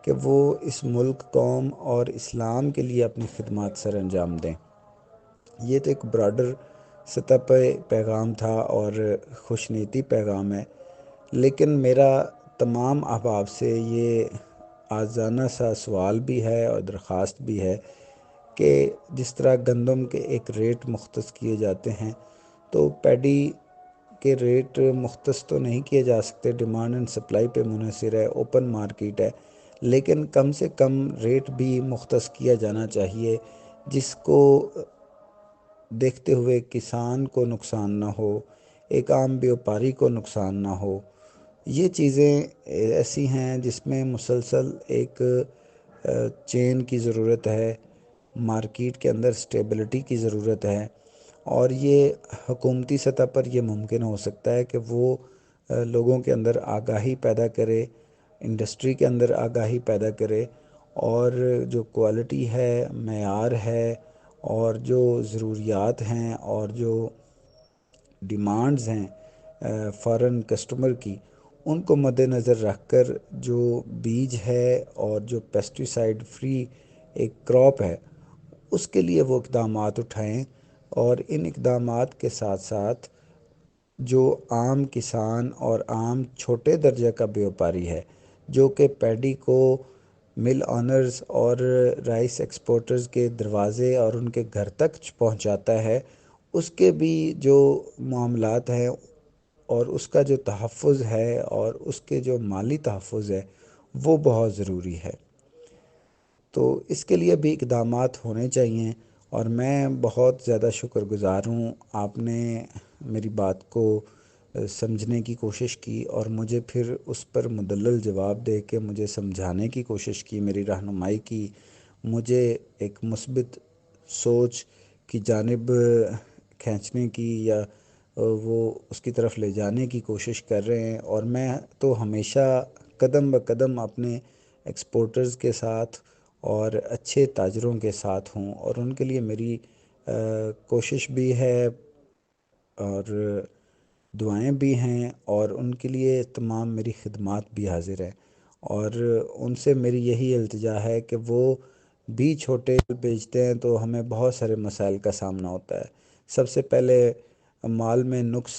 D: کہ وہ اس ملک، قوم اور اسلام کے لیے اپنی خدمات سر انجام دیں۔ یہ تو ایک براڈر سطح پہ پیغام تھا اور خوش نیتی پیغام ہے، لیکن میرا تمام احباب سے یہ آجزانہ سا سوال بھی ہے اور درخواست بھی ہے کہ جس طرح گندم کے ایک ریٹ مختص کیے جاتے ہیں، تو پیڈی کے ریٹ مختص تو نہیں کیے جا سکتے، ڈیمانڈ اینڈ سپلائی پہ منحصر ہے، اوپن مارکیٹ ہے، لیکن کم سے کم ریٹ بھی مختص کیا جانا چاہیے جس کو دیکھتے ہوئے کسان کو نقصان نہ ہو، ایک عام بیوپاری کو نقصان نہ ہو۔ یہ چیزیں ایسی ہیں جس میں مسلسل ایک چین کی ضرورت ہے، مارکیٹ کے اندر سٹیبلٹی کی ضرورت ہے، اور یہ حکومتی سطح پر یہ ممکن ہو سکتا ہے کہ وہ لوگوں کے اندر آگاہی پیدا کرے، انڈسٹری کے اندر آگاہی پیدا کرے، اور جو کوالٹی ہے، معیار ہے، اور جو ضروریات ہیں اور جو ڈیمانڈز ہیں فارن کسٹمر کی، ان کو مد نظر رکھ کر جو بیج ہے اور جو پیسٹیسائڈ فری ایک کراپ ہے اس کے لیے وہ اقدامات اٹھائیں، اور ان اقدامات کے ساتھ ساتھ جو عام کسان اور عام چھوٹے درجے کا بیوپاری ہے جو کہ پیڈی کو مل آنرز اور رائس ایکسپورٹرز کے دروازے اور ان کے گھر تک پہنچاتا ہے، اس کے بھی جو معاملات ہیں اور اس کا جو تحفظ ہے اور اس کے جو مالی تحفظ ہے وہ بہت ضروری ہے۔ تو اس کے لیے بھی اقدامات ہونے چاہیے، اور میں بہت زیادہ شکر گزار ہوں، آپ نے میری بات کو سمجھنے کی کوشش کی اور مجھے پھر اس پر مدلل جواب دے کے مجھے سمجھانے کی کوشش کی، میری رہنمائی کی، مجھے ایک مثبت سوچ کی جانب کھینچنے کی یا وہ اس کی طرف لے جانے کی کوشش کر رہے ہیں۔ اور میں تو ہمیشہ قدم بقدم اپنے ایکسپورٹرز کے ساتھ اور اچھے تاجروں کے ساتھ ہوں، اور ان کے لیے میری کوشش بھی ہے اور دعائیں بھی ہیں، اور ان کے لیے تمام میری خدمات بھی حاضر ہیں، اور ان سے میری یہی التجا ہے کہ وہ بھی چھوٹے بیچتے ہیں تو ہمیں بہت سارے مسائل کا سامنا ہوتا ہے۔ سب سے پہلے مال میں نقص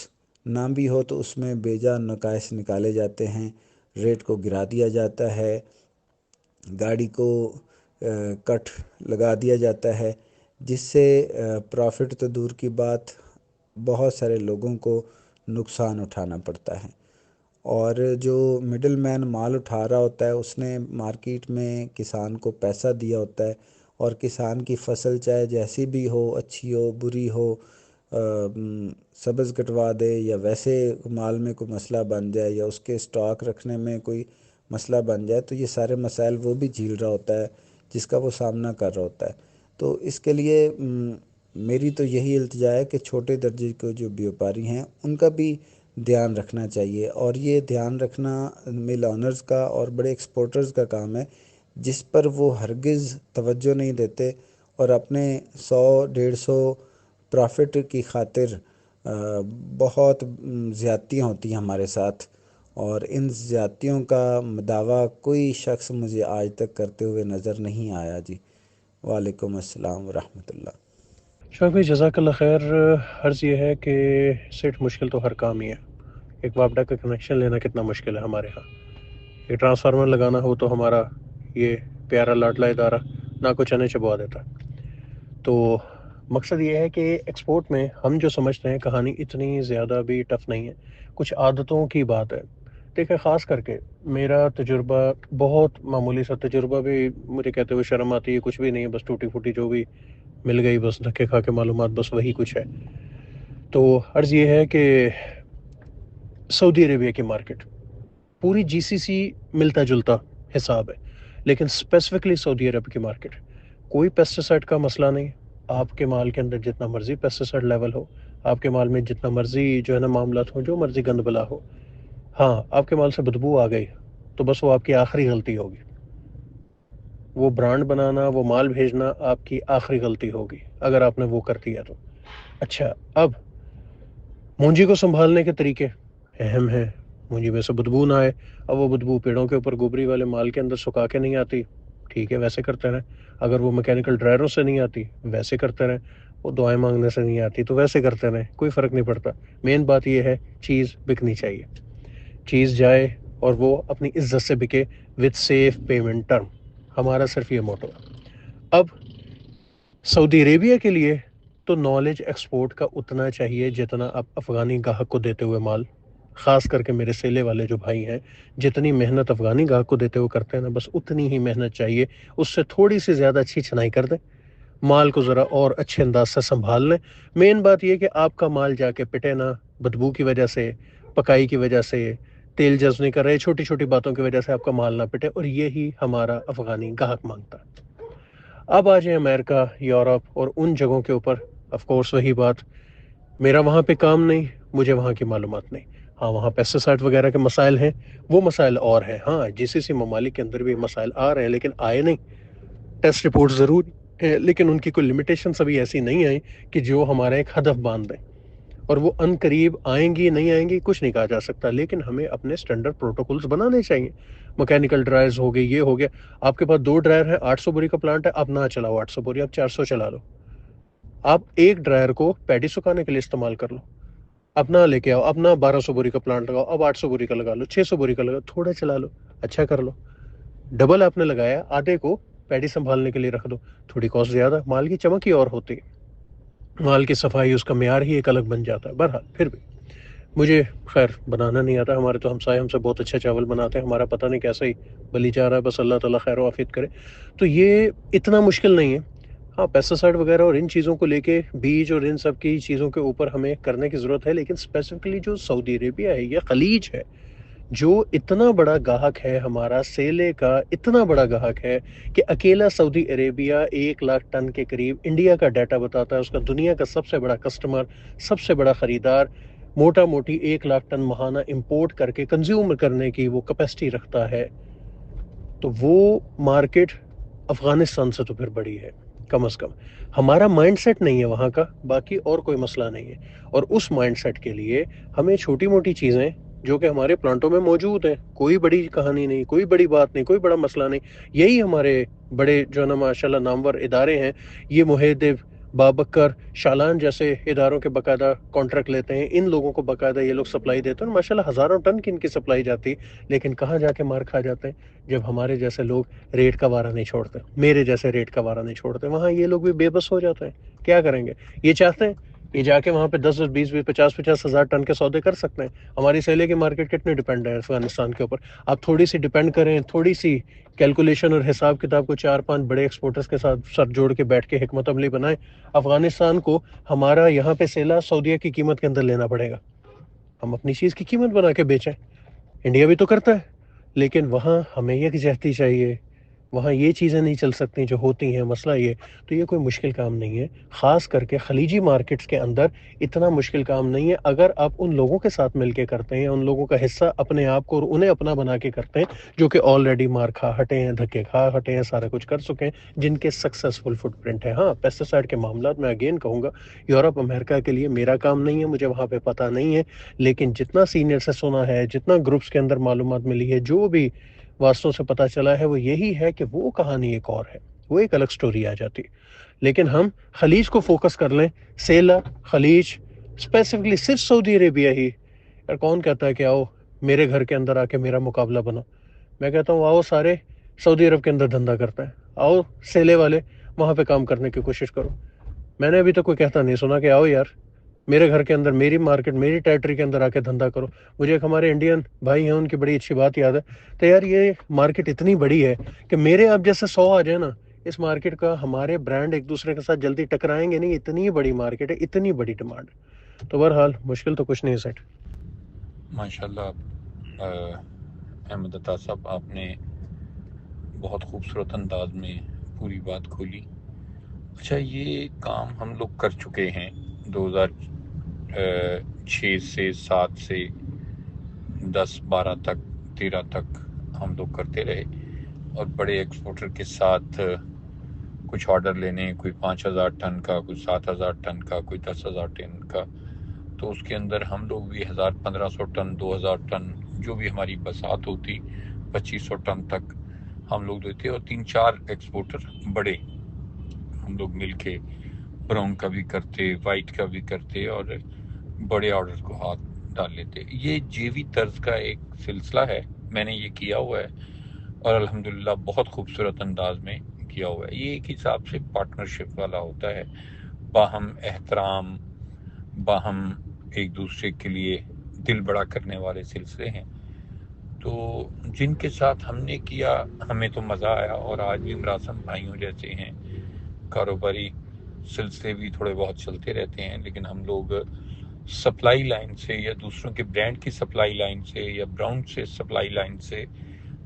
D: نہ بھی ہو تو اس میں بیجا نقائص نکالے جاتے ہیں، ریٹ کو گرا دیا جاتا ہے، گاڑی کو کٹ لگا دیا جاتا ہے، جس سے پرافٹ تو دور کی بات بہت سارے لوگوں کو نقصان اٹھانا پڑتا ہے۔ اور جو مڈل مین مال اٹھا رہا ہوتا ہے اس نے مارکیٹ میں کسان کو پیسہ دیا ہوتا ہے، اور کسان کی فصل چاہے جیسی بھی ہو، اچھی ہو بری ہو، سبز کٹوا دے یا ویسے مال میں کوئی مسئلہ بن جائے یا اس کے سٹاک رکھنے میں کوئی مسئلہ بن جائے، تو یہ سارے مسائل وہ بھی جھیل رہا ہوتا ہے جس کا وہ سامنا کر رہا ہوتا ہے۔ تو اس کے لیے میری تو یہی التجا ہے کہ چھوٹے درجے کے جو بیوپاری ہیں ان کا بھی دھیان رکھنا چاہیے، اور یہ دھیان رکھنا مل آنرز کا اور بڑے ایکسپورٹرز کا کام ہے، جس پر وہ ہرگز توجہ نہیں دیتے اور اپنے 100-150 پرافٹ کی خاطر بہت زیادتیاں ہوتی ہیں ہمارے ساتھ، اور ان زیادتیوں کا دعویٰ کوئی شخص مجھے آج تک کرتے ہوئے نظر نہیں آیا جی۔ وعلیکم السلام ورحمۃ اللہ۔
C: شاہ بھائی جزاک اللہ خیر۔ عرض یہ ہے کہ سیٹ مشکل تو ہر کام ہی ہے، ایک واپڈا کا کنیکشن لینا کتنا مشکل ہے ہمارے ہاں، یہ ٹرانسفارمر لگانا ہو تو ہمارا یہ پیارا لاڈلا ادارہ نہ کو چنے چبوا دیتا۔ تو مقصد یہ ہے کہ ایکسپورٹ میں ہم جو سمجھتے ہیں کہانی اتنی زیادہ بھی ٹف نہیں ہے، کچھ عادتوں کی بات ہے۔ دیکھیں خاص کر کے میرا تجربہ بہت معمولی سا تجربہ، بھی مجھے کہتے ہوئے شرم آتی ہے، کچھ بھی نہیں ہے، بس ٹوٹی پھوٹی جو بھی مل گئی بس دھکے کھا کے معلومات، بس وہی کچھ ہے۔ تو عرض یہ ہے کہ سعودی عربیہ کی مارکیٹ پوری جی سی سی ملتا جلتا حساب ہے، لیکن اسپیسیفکلی سعودی عرب کی مارکیٹ کوئی پیسٹیسائڈ کا مسئلہ نہیں۔ آپ کے مال کے اندر جتنا مرضی پیسٹیسائڈ لیول ہو، آپ کے مال میں جتنا مرضی جو ہے نا معاملات ہوں، جو مرضی گند بلا ہو، ہاں آپ کے مال سے بدبو آ گئی تو بس وہ آپ کی آخری غلطی ہوگی، وہ برانڈ بنانا، وہ مال بھیجنا آپ کی آخری غلطی ہوگی اگر آپ نے وہ کر دیا تو۔ اچھا، اب مونجی کو سنبھالنے کے طریقے اہم ہیں، مونجی میں سے بدبو نہ آئے۔ اب وہ بدبو پیڑوں کے اوپر گوبری والے مال کے اندر سکھا کے نہیں آتی، ٹھیک ہے ویسے کرتے رہیں۔ اگر وہ میکینیکل ڈرائروں سے نہیں آتی ویسے کرتے رہیں، وہ دعائیں مانگنے سے نہیں آتی تو ویسے کرتے رہیں، کوئی فرق نہیں پڑتا۔ مین بات یہ ہے چیز بکنی چاہیے، چیز جائے اور وہ اپنی عزت سے بکے وتھ سیف پیمنٹ ٹرم، ہمارا صرف یہ موٹو ہے۔ اب سعودی عربیہ کے لیے تو نالج ایکسپورٹ کا اتنا چاہیے جتنا آپ افغانی گاہک کو دیتے ہوئے مال، خاص کر کے میرے سیلے والے جو بھائی ہیں، جتنی محنت افغانی گاہک کو دیتے ہوئے کرتے ہیں نا، بس اتنی ہی محنت چاہیے، اس سے تھوڑی سی زیادہ اچھی چھنائی کر دیں، مال کو ذرا اور اچھے انداز سے سنبھال لیں۔ مین بات یہ کہ آپ کا مال جا کے پٹے نہ، بدبو کی وجہ سے، پکائی کی وجہ سے، تیل جذب نہیں کر رہے، چھوٹی چھوٹی باتوں کی وجہ سے آپ کا مال نہ پٹے، اور یہی ہمارا افغانی گاہک مانگتا ہے۔ اب آ جائیں امریکہ، یورپ اور ان جگہوں کے اوپر، آف کورس وہی بات، میرا وہاں پہ کام نہیں، مجھے وہاں کی معلومات نہیں۔ ہاں وہاں پیسٹیسائڈ وغیرہ کے مسائل ہیں، وہ مسائل اور ہیں، ہاں جی سی سی ممالک کے اندر بھی مسائل آ رہے ہیں لیکن آئے نہیں، ٹیسٹ رپورٹ ضرور ہے لیکن ان کی کوئی لمیٹیشنز ابھی ایسی نہیں آئی کہ جو ہمارا ایک ہدف باندھ دیں۔ اور وہ ان قریب آئیں گی نہیں آئیں گی کچھ نہیں کہا جا سکتا، لیکن ہمیں اپنے اسٹینڈرڈ پروٹوکولز بنانے چاہیے. مکینیکل ڈرائرز ہو گئی، یہ ہو گیا. آپ کے پاس 2 ڈرائر ہے، 800 بوری کا پلانٹ ہے، آپ نہ چلاؤ 800 بوری، آپ 400 چلا لو. آپ ایک ڈرائر کو پیڈی سکھانے کے لیے استعمال کر لو، اپنا لے کے آؤ، اپنا 1200 بوری کا پلانٹ لگاؤ، اب 800 بوری کا لگا لو، 600 بوری کا لگا، تھوڑا چلا لو، اچھا کر لو. ڈبل آپ نے لگایا، آدھے کو پیڈی سنبھالنے کے لیے رکھ دو. تھوڑی کاسٹ زیادہ، مال کی چمک ہی اور ہوتی ہے، مال کی صفائی اس کا معیار ہی ایک الگ بن جاتا ہے. بہرحال پھر بھی مجھے خیر بنانا نہیں آتا. ہمارے تو ہمسائے ہم سے بہت اچھا چاول بناتے ہیں، ہمارا پتہ نہیں کیسا ہی بلی جا رہا ہے، بس اللہ تعالیٰ خیر و عافیت کرے. تو یہ اتنا مشکل نہیں ہے. ہاں پیسٹیسائڈ وغیرہ اور ان چیزوں کو لے کے، بیج اور ان سب کی چیزوں کے اوپر ہمیں کرنے کی ضرورت ہے، لیکن اسپیسیفکلی جو سعودی عربیہ ہے یا خلیج ہے، جو اتنا بڑا گاہک ہے ہمارا، سیلے کا اتنا بڑا گاہک ہے کہ اکیلا سعودی عربیہ 1 لاکھ ٹن کے قریب، انڈیا کا ڈیٹا بتاتا ہے اس کا دنیا کا سب سے بڑا کسٹمر، سب سے بڑا خریدار، موٹا موٹی 1 لاکھ ٹن ماہانہ امپورٹ کر کے کنزیوم کرنے کی وہ کیپیسٹی رکھتا ہے. تو وہ مارکیٹ افغانستان سے تو پھر بڑی ہے کم از کم. ہمارا مائنڈ سیٹ نہیں ہے وہاں کا، باقی اور کوئی مسئلہ نہیں ہے. اور اس مائنڈ سیٹ کے لیے ہمیں چھوٹی موٹی چیزیں جو کہ ہمارے پلانٹوں میں موجود ہیں، کوئی بڑی کہانی نہیں، کوئی بڑی بات نہیں، کوئی بڑا مسئلہ نہیں. یہی ہمارے بڑے جو ہے نا ماشاء اللہ نامور ادارے ہیں، یہ محیدب، بابکر، شالان جیسے اداروں کے باقاعدہ کانٹریکٹ لیتے ہیں، ان لوگوں کو باقاعدہ یہ لوگ سپلائی دیتے ہیں، ماشاء اللہ ہزاروں ٹن کی ان کی سپلائی جاتی. لیکن کہاں جا کے مار کھا جاتے ہیں؟ جب ہمارے جیسے لوگ ریٹ کا وارہ نہیں چھوڑتے، میرے جیسے ریٹ کا وارہ نہیں چھوڑتے، وہاں یہ لوگ بھی بے بس ہو جاتے ہیں. کیا کریں گے؟ یہ چاہتے ہیں یہ جا کے وہاں پہ 10 20 50 ہزار ٹن کے سودے کر سکتے ہیں. ہماری سیلے کی مارکیٹ کتنی ڈیپینڈ ہے افغانستان کے اوپر؟ آپ تھوڑی سی ڈیپینڈ کریں، تھوڑی سی کیلکولیشن اور حساب کتاب کو 4-5 بڑے ایکسپورٹرز کے ساتھ سر جوڑ کے بیٹھ کے حکمت عملی بنائیں. افغانستان کو ہمارا یہاں پہ سیلا سعودیہ کی قیمت کے اندر لینا پڑے گا، ہم اپنی چیز کی قیمت بنا کے بیچیں. انڈیا بھی تو کرتا ہے، لیکن وہاں ہمیں یکجہتی چاہیے، وہاں یہ چیزیں نہیں چل سکتی جو ہوتی ہیں. مسئلہ یہ تو یہ کوئی مشکل کام نہیں ہے، خاص کر کے خلیجی مارکیٹس کے اندر اتنا مشکل کام نہیں ہے. اگر آپ ان لوگوں کے ساتھ مل کے کرتے ہیں، ان لوگوں کا حصہ اپنے آپ کو اور انہیں اپنا بنا کے کرتے ہیں جو کہ آلریڈی مار کھا ہٹے ہیں، دھکے کھا ہٹے ہیں، سارا کچھ کر چکے ہیں، جن کے سکسیسفل فٹ پرنٹ ہے. ہاں پیسٹیسائڈ کے معاملات میں اگین کہوں گا یورپ امریکہ کے لیے میرا کام نہیں ہے، مجھے وہاں پہ پتہ نہیں ہے، لیکن جتنا سینئر سے سنا ہے، جتنا گروپس کے اندر معلومات ملی ہے، جو بھی واسطوں سے پتہ چلا ہے، وہ یہی ہے کہ وہ کہانی ایک اور ہے، وہ ایک الگ سٹوری آ جاتی. لیکن ہم خلیج کو فوکس کر لیں، سیلا، خلیج، اسپیسیفکلی صرف سعودی عربیہ ہی. یار کون کہتا ہے کہ آؤ میرے گھر کے اندر آ کے میرا مقابلہ بنو؟ میں کہتا ہوں آؤ سارے سعودی عرب کے اندر دھندا کرتے ہیں، آؤ سیلے والے وہاں پہ کام کرنے کی کوشش کرو. میں نے ابھی تک کوئی کہتا نہیں سنا کہ آؤ یار میرے گھر کے اندر، میری مارکیٹ، میری ٹیریٹری کے اندر آ کے دھندا کرو. مجھے ایک ہمارے انڈین بھائی ہیں، ان کی بڑی اچھی بات یاد ہے کہ یار یہ مارکیٹ اتنی بڑی ہے کہ میرے اب جیسے 100 آ جائے نا اس مارکیٹ کا، ہمارے برانڈ ایک دوسرے کے ساتھ جلدی ٹکرائیں گے نہیں. اتنی بڑی مارکیٹ ہے، اتنی بڑی ڈیمانڈ. تو بہرحال مشکل تو کچھ نہیں ہے سیٹ.
B: ماشاء اللہ احمد عطا صاحب، آپ نے بہت خوبصورت انداز میں پوری بات کھولی. اچھا، یہ کام ہم لوگ کر چکے ہیں 2006 سے 7 سے 10 12 تک 13 تک ہم لوگ کرتے رہے، اور بڑے ایکسپورٹر کے ساتھ کچھ آرڈر لینے، کوئی 5000 ٹن کا، کوئی 7000 ٹن کا، کوئی 10,000 ٹن کا. تو اس کے اندر ہم لوگ بھی 1500 ٹن، 2000 ٹن، جو بھی ہماری بسات ہوتی 2500 ٹن تک ہم لوگ دیتے. اور 3-4 ایکسپورٹر بڑے ہم لوگ مل کے براؤن کا بھی کرتے، وائٹ کا بھی کرتے، اور بڑے آرڈر کو ہاتھ ڈال لیتے. یہ جیوی طرز کا ایک سلسلہ ہے، میں نے یہ کیا ہوا ہے، اور الحمدللہ بہت خوبصورت انداز میں کیا ہوا ہے. یہ ایک حساب سے پارٹنرشپ والا ہوتا ہے، باہم احترام، باہم ایک دوسرے کے لیے دل بڑا کرنے والے سلسلے ہیں. تو جن کے ساتھ ہم نے کیا ہمیں تو مزہ آیا، اور آج بھی مراسم بھائیوں جیسے ہیں. کاروباری سلسلے بھی تھوڑے بہت چلتے رہتے ہیں، لیکن ہم لوگ سپلائی لائن سے یا دوسروں کے برانڈ کی سپلائی لائن سے یا براؤن سے سپلائی لائن سے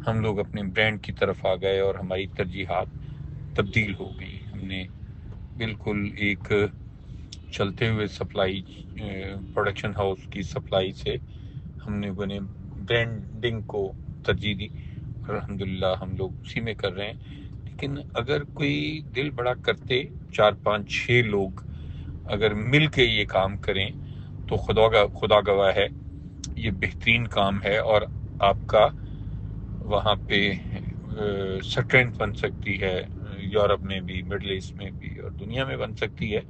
B: ہم لوگ اپنے برانڈ کی طرف آ گئے، اور ہماری ترجیحات تبدیل ہو گئی. ہم نے بالکل ایک چلتے ہوئے سپلائی پروڈکشن ہاؤس کی سپلائی سے ہم نے بنے برانڈنگ کو ترجیح دی، اور الحمدللہ ہم لوگ اسی میں کر رہے ہیں. لیکن اگر کوئی دل بڑا کرتے 4 5 6 لوگ اگر مل کے یہ کام کریں تو خدا گواہ ہے یہ بہترین کام ہے، اور آپ کا وہاں پہ اسٹرینتھ بن سکتی ہے، یورپ میں بھی، مڈل ایسٹ میں بھی، اور دنیا میں بن سکتی ہے۔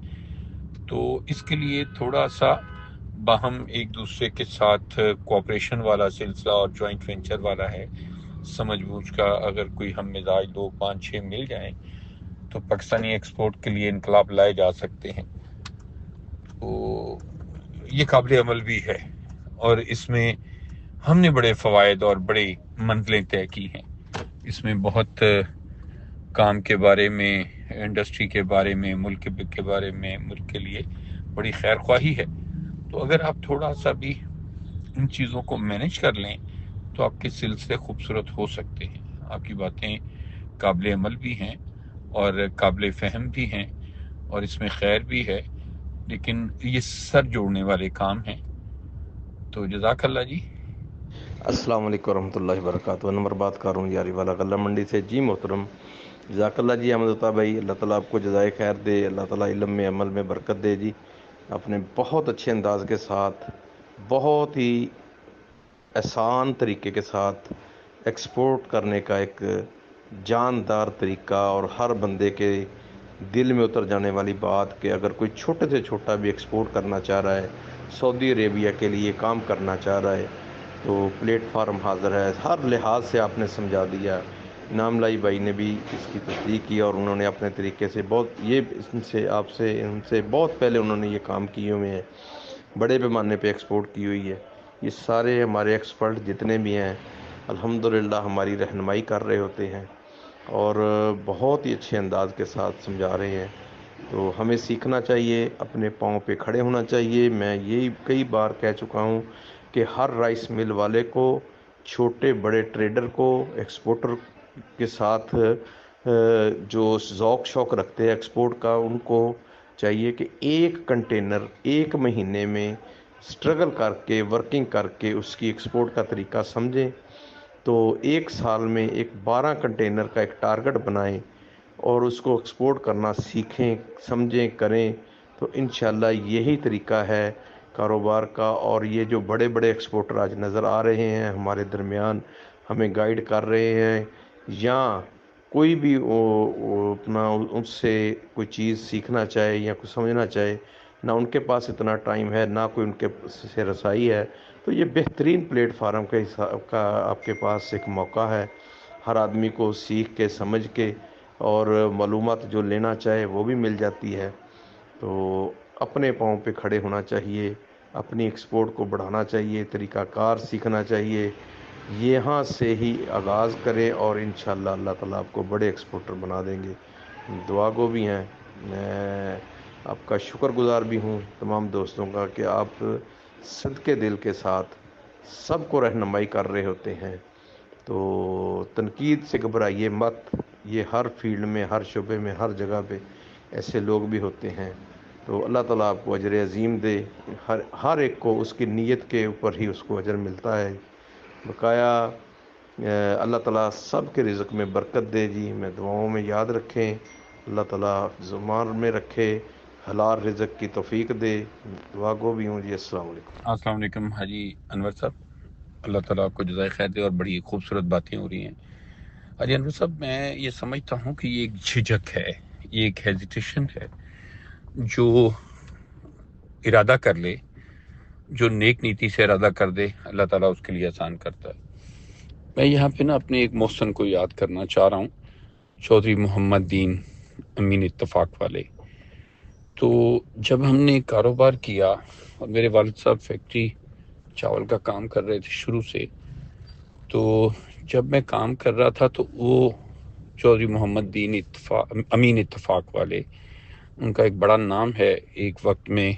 B: تو اس کے لیے تھوڑا سا باہم ایک دوسرے کے ساتھ کوآپریشن والا سلسلہ اور جوائنٹ وینچر والا ہے، سمجھ بوجھ کا اگر کوئی ہم مزاج 2 5 6 مل جائیں تو پاکستانی ایکسپورٹ کے لیے انقلاب لائے جا سکتے ہیں۔ تو یہ قابل عمل بھی ہے، اور اس میں ہم نے بڑے فوائد اور بڑی منزلیں طے کی ہیں۔ اس میں بہت کام کے بارے میں، انڈسٹری کے بارے میں، ملک کے بارے میں، ملک کے لیے بڑی خیر خواہی ہے۔ تو اگر آپ تھوڑا سا بھی ان چیزوں کو مینج کر لیں تو آپ کے سلسلے خوبصورت ہو سکتے ہیں۔ آپ کی باتیں قابل عمل بھی ہیں اور قابل فہم بھی ہیں، اور اس میں خیر بھی ہے، لیکن یہ سر جوڑنے والے کام ہیں۔ تو جزاک اللہ جی۔
E: السلام علیکم ورحمۃ اللہ وبرکاتہ۔ نمبر بات کر رہا ہوں یاری والا غلہ منڈی سے۔ جی محترم، جزاک اللہ جی احمد عطا بھائی، اللہ تعالیٰ آپ کو جزائے خیر دے، اللہ تعالیٰ علم میں عمل میں برکت دے جی۔ آپ نے بہت اچھے انداز کے ساتھ، بہت ہی آسان طریقے کے ساتھ ایکسپورٹ کرنے کا ایک جاندار طریقہ، اور ہر بندے کے دل میں اتر جانے والی بات کہ اگر کوئی چھوٹے سے چھوٹا بھی ایکسپورٹ کرنا چاہ رہا ہے، سعودی عربیہ کے لیے کام کرنا چاہ رہا ہے، تو پلیٹ فارم حاضر ہے۔ ہر لحاظ سے آپ نے سمجھا دیا۔ انعام لائی بھائی نے بھی اس کی تصدیق کی، اور انہوں نے اپنے طریقے سے ان سے بہت پہلے انہوں نے یہ کام کیے ہوئے ہیں، بڑے پیمانے پہ ایکسپورٹ کی ہوئی ہے۔ یہ سارے ہمارے ایکسپرٹ جتنے بھی ہیں الحمدللہ ہماری رہنمائی کر رہے ہوتے ہیں، اور بہت ہی اچھے انداز کے ساتھ سمجھا رہے ہیں۔ تو ہمیں سیکھنا چاہیے، اپنے پاؤں پہ کھڑے ہونا چاہیے۔ میں یہی کئی بار کہہ چکا ہوں کہ ہر رائس مل والے کو، چھوٹے بڑے ٹریڈر کو، ایکسپورٹر کے ساتھ جو ذوق شوق رکھتے ہیں ایکسپورٹ کا، ان کو چاہیے کہ ایک کنٹینر ایک مہینے میں سٹرگل کر کے، ورکنگ کر کے اس کی ایکسپورٹ کا طریقہ سمجھیں، تو ایک سال میں ایک 12 کنٹینر کا ایک ٹارگٹ بنائیں اور اس کو ایکسپورٹ کرنا سیکھیں، سمجھیں، کریں، تو انشاءاللہ یہی طریقہ ہے کاروبار کا۔ اور یہ جو بڑے بڑے ایکسپورٹر آج نظر آ رہے ہیں ہمارے درمیان، ہمیں گائیڈ کر رہے ہیں، یا کوئی بھی اپنا ان سے کوئی چیز سیکھنا چاہے یا کچھ سمجھنا چاہے، نہ ان کے پاس اتنا ٹائم ہے، نہ کوئی ان کے سے رسائی ہے، تو یہ بہترین پلیٹ فارم کے حساب کا آپ کے پاس ایک موقع ہے۔ ہر آدمی کو سیکھ کے، سمجھ کے، اور معلومات جو لینا چاہے وہ بھی مل جاتی ہے۔ تو اپنے پاؤں پہ کھڑے ہونا چاہیے، اپنی ایکسپورٹ کو بڑھانا چاہیے، طریقہ کار سیکھنا چاہیے، یہاں سے ہی آغاز کریں، اور انشاءاللہ اللہ تعالیٰ آپ کو بڑے ایکسپورٹر بنا دیں گے۔ دعا گو بھی ہیں، میں آپ کا شکر گزار بھی ہوں تمام دوستوں کا کہ آپ صدقے دل کے ساتھ سب کو رہنمائی کر رہے ہوتے ہیں۔ تو تنقید سے گھبرائیے مت، یہ ہر فیلڈ میں، ہر شعبے میں، ہر جگہ پہ ایسے لوگ بھی ہوتے ہیں۔ تو اللہ تعالیٰ آپ کو اجر عظیم دے، ہر ایک کو اس کی نیت کے اوپر ہی اس کو اجر ملتا ہے۔ بقایا اللہ تعالیٰ سب کے رزق میں برکت دے جی۔ میں دعاؤں میں یاد رکھیں، اللہ تعالیٰ زمان میں رکھے، حلال رزق کی توفیق دے۔ دعا گو بھی ہوں جی۔ السلام علیکم۔
B: السلام علیکم حاجی انور صاحب، اللہ تعالیٰ آپ کو جزائے خیر دے، اور بڑی خوبصورت باتیں ہو رہی ہیں۔ حاجی انور صاحب، میں یہ سمجھتا ہوں کہ یہ ایک جھجک ہے، یہ ایک ہیزیٹیشن ہے۔ جو ارادہ کر لے، جو نیک نیتی سے ارادہ کر دے، اللہ تعالیٰ اس کے لیے آسان کرتا ہے۔ میں یہاں پہ اپنے ایک محسن کو یاد کرنا چاہ رہا ہوں، چودھری محمد دین امین اتفاق والے۔ تو جب ہم نے کاروبار کیا، اور میرے والد صاحب فیکٹری چاول کا کام کر رہے تھے شروع سے، تو جب میں کام کر رہا تھا تو وہ چودھری محمد دین امین اتفاق والے، ان کا ایک بڑا نام ہے، ایک وقت میں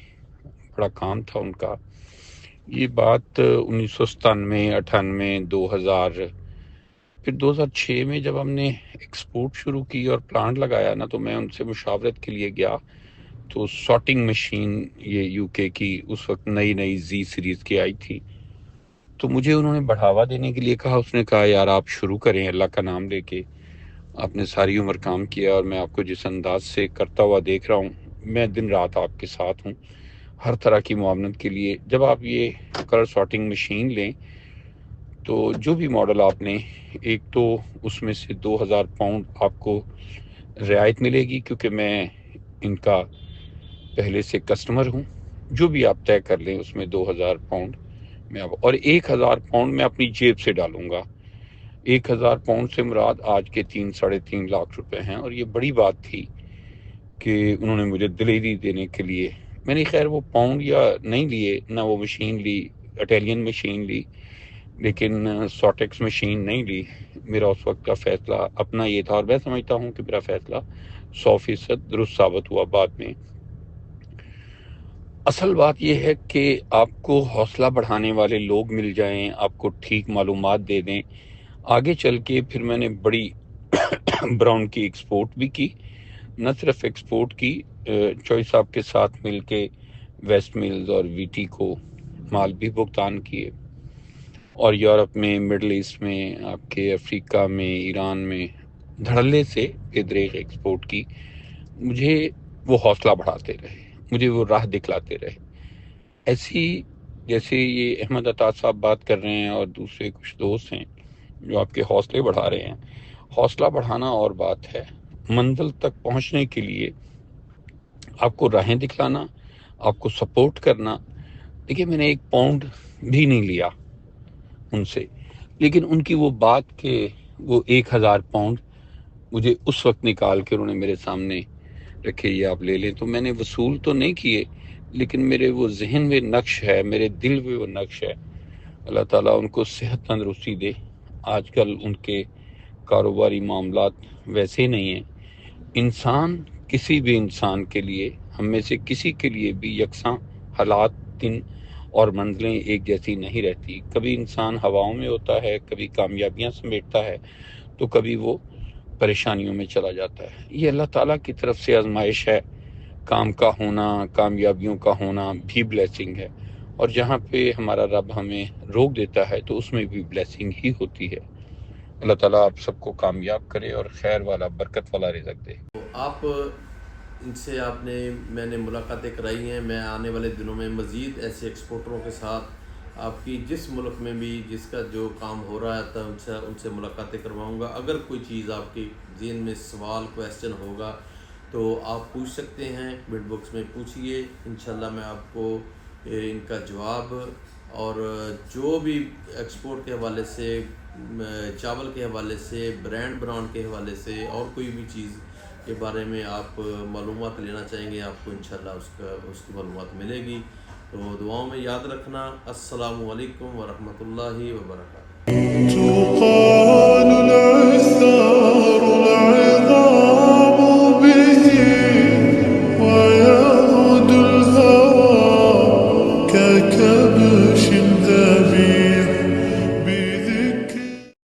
B: بڑا کام تھا ان کا۔ یہ بات 1997، 98، 2000، پھر 2006 میں جب ہم نے ایکسپورٹ شروع کی اور پلانٹ لگایا نا، تو میں ان سے مشاورت کے لیے گیا۔ تو سارٹنگ مشین یہ یو کے کی اس وقت نئی زی سیریز کی آئی تھی، تو مجھے انہوں نے بڑھاوا دینے کے لیے کہا۔ اس نے کہا یار آپ شروع کریں اللہ کا نام لے کے، آپ نے ساری عمر کام کیا، اور میں آپ کو جس انداز سے کرتا ہوا دیکھ رہا ہوں، میں دن رات آپ کے ساتھ ہوں، ہر طرح کی معاونت کے لیے جب آپ یہ کلر سارٹنگ مشین لیں تو جو بھی ماڈل آپ لیں، ایک تو اس میں سے 2000 پاؤنڈ آپ کو رعایت ملے گی، کیونکہ میں ان کا پہلے سے کسٹمر ہوں. جو بھی آپ طے کر لیں اس میں 2000 پاؤنڈ میں اور 1000 پاؤنڈ میں اپنی جیب سے ڈالوں گا. 1000 پاؤنڈ سے مراد آج کے 3-3.5 لاکھ روپے ہیں، اور یہ بڑی بات تھی کہ انہوں نے مجھے دلیری دینے کے لیے. میں نے خیر وہ پاؤنڈ یا نہیں لیے، نہ وہ مشین لی، اٹیلین مشین لی، لیکن ساٹیکس مشین نہیں لی. میرا اس وقت کا فیصلہ اپنا یہ تھا، اور میں سمجھتا ہوں کہ میرا فیصلہ 100% درست ثابت ہوا بعد میں. اصل بات یہ ہے کہ آپ کو حوصلہ بڑھانے والے لوگ مل جائیں، آپ کو ٹھیک معلومات دے دیں. آگے چل کے پھر میں نے بڑی براؤن کی ایکسپورٹ بھی کی، نہ صرف ایکسپورٹ کی، چوئی صاحب کے ساتھ مل کے ویسٹ ملز اور وی ٹی کو مال بھی بھگتان کیے، اور یورپ میں، مڈل ایسٹ میں، آپ کے افریقہ میں، ایران میں دھڑلے سے ادریک ایکسپورٹ کی. مجھے وہ حوصلہ بڑھاتے رہے، مجھے وہ راہ دکھلاتے رہے. ایسی جیسے یہ احمد عطا صاحب بات کر رہے ہیں اور دوسرے کچھ دوست ہیں جو آپ کے حوصلے بڑھا رہے ہیں. حوصلہ بڑھانا اور بات ہے، منزل تک پہنچنے کے لیے آپ کو راہیں دکھلانا، آپ کو سپورٹ کرنا. دیکھیے میں نے 1 پاؤنڈ بھی نہیں لیا ان سے، لیکن ان کی وہ بات کہ وہ 1000 پاؤنڈ مجھے اس وقت نکال کے انہوں نے میرے سامنے رکھے، یہ آپ لے لیں. تو میں نے وصول تو نہیں کیے، لیکن میرے وہ ذہن میں نقش ہے، میرے دل میں وہ نقش ہے. اللہ تعالیٰ ان کو صحت تندرستی دے. آج کل ان کے کاروباری معاملات ویسے نہیں ہیں. انسان کسی بھی انسان کے لیے، ہم میں سے کسی کے لیے بھی یکساں حالات، دن اور منزلیں ایک جیسی نہیں رہتی. کبھی انسان ہواؤں میں ہوتا ہے، کبھی کامیابیاں سمیٹتا ہے، تو کبھی وہ پریشانیوں میں چلا جاتا ہے. یہ اللہ تعالیٰ کی طرف سے آزمائش ہے. کام کا ہونا، کامیابیوں کا ہونا بھی بلیسنگ ہے، اور جہاں پہ ہمارا رب ہمیں روک دیتا ہے تو اس میں بھی بلیسنگ ہی ہوتی ہے. اللہ تعالیٰ آپ سب کو کامیاب کرے اور خیر والا، برکت والا رزق دے.
A: تو آپ ان سے میں نے ملاقاتیں کرائی ہیں. میں آنے والے دنوں میں مزید ایسے ایکسپورٹروں کے ساتھ آپ کی جس ملک میں بھی جس کا جو کام ہو رہا ہے ان سے ملاقاتیں کرواؤں گا. اگر کوئی چیز آپ کی ذہن میں سوال کویسچن ہوگا تو آپ پوچھ سکتے ہیں، کمنٹ باکس میں پوچھیے. انشاءاللہ میں آپ کو ان کا جواب، اور جو بھی ایکسپورٹ کے حوالے سے، چاول کے حوالے سے، برانڈ کے حوالے سے، اور کوئی بھی چیز کے بارے میں آپ معلومات لینا چاہیں گے، آپ کو انشاءاللہ اس کی معلومات ملے گی. تو دعاؤں میں یاد رکھنا. السلام علیکم ورحمۃ اللہ وبرکاتہ.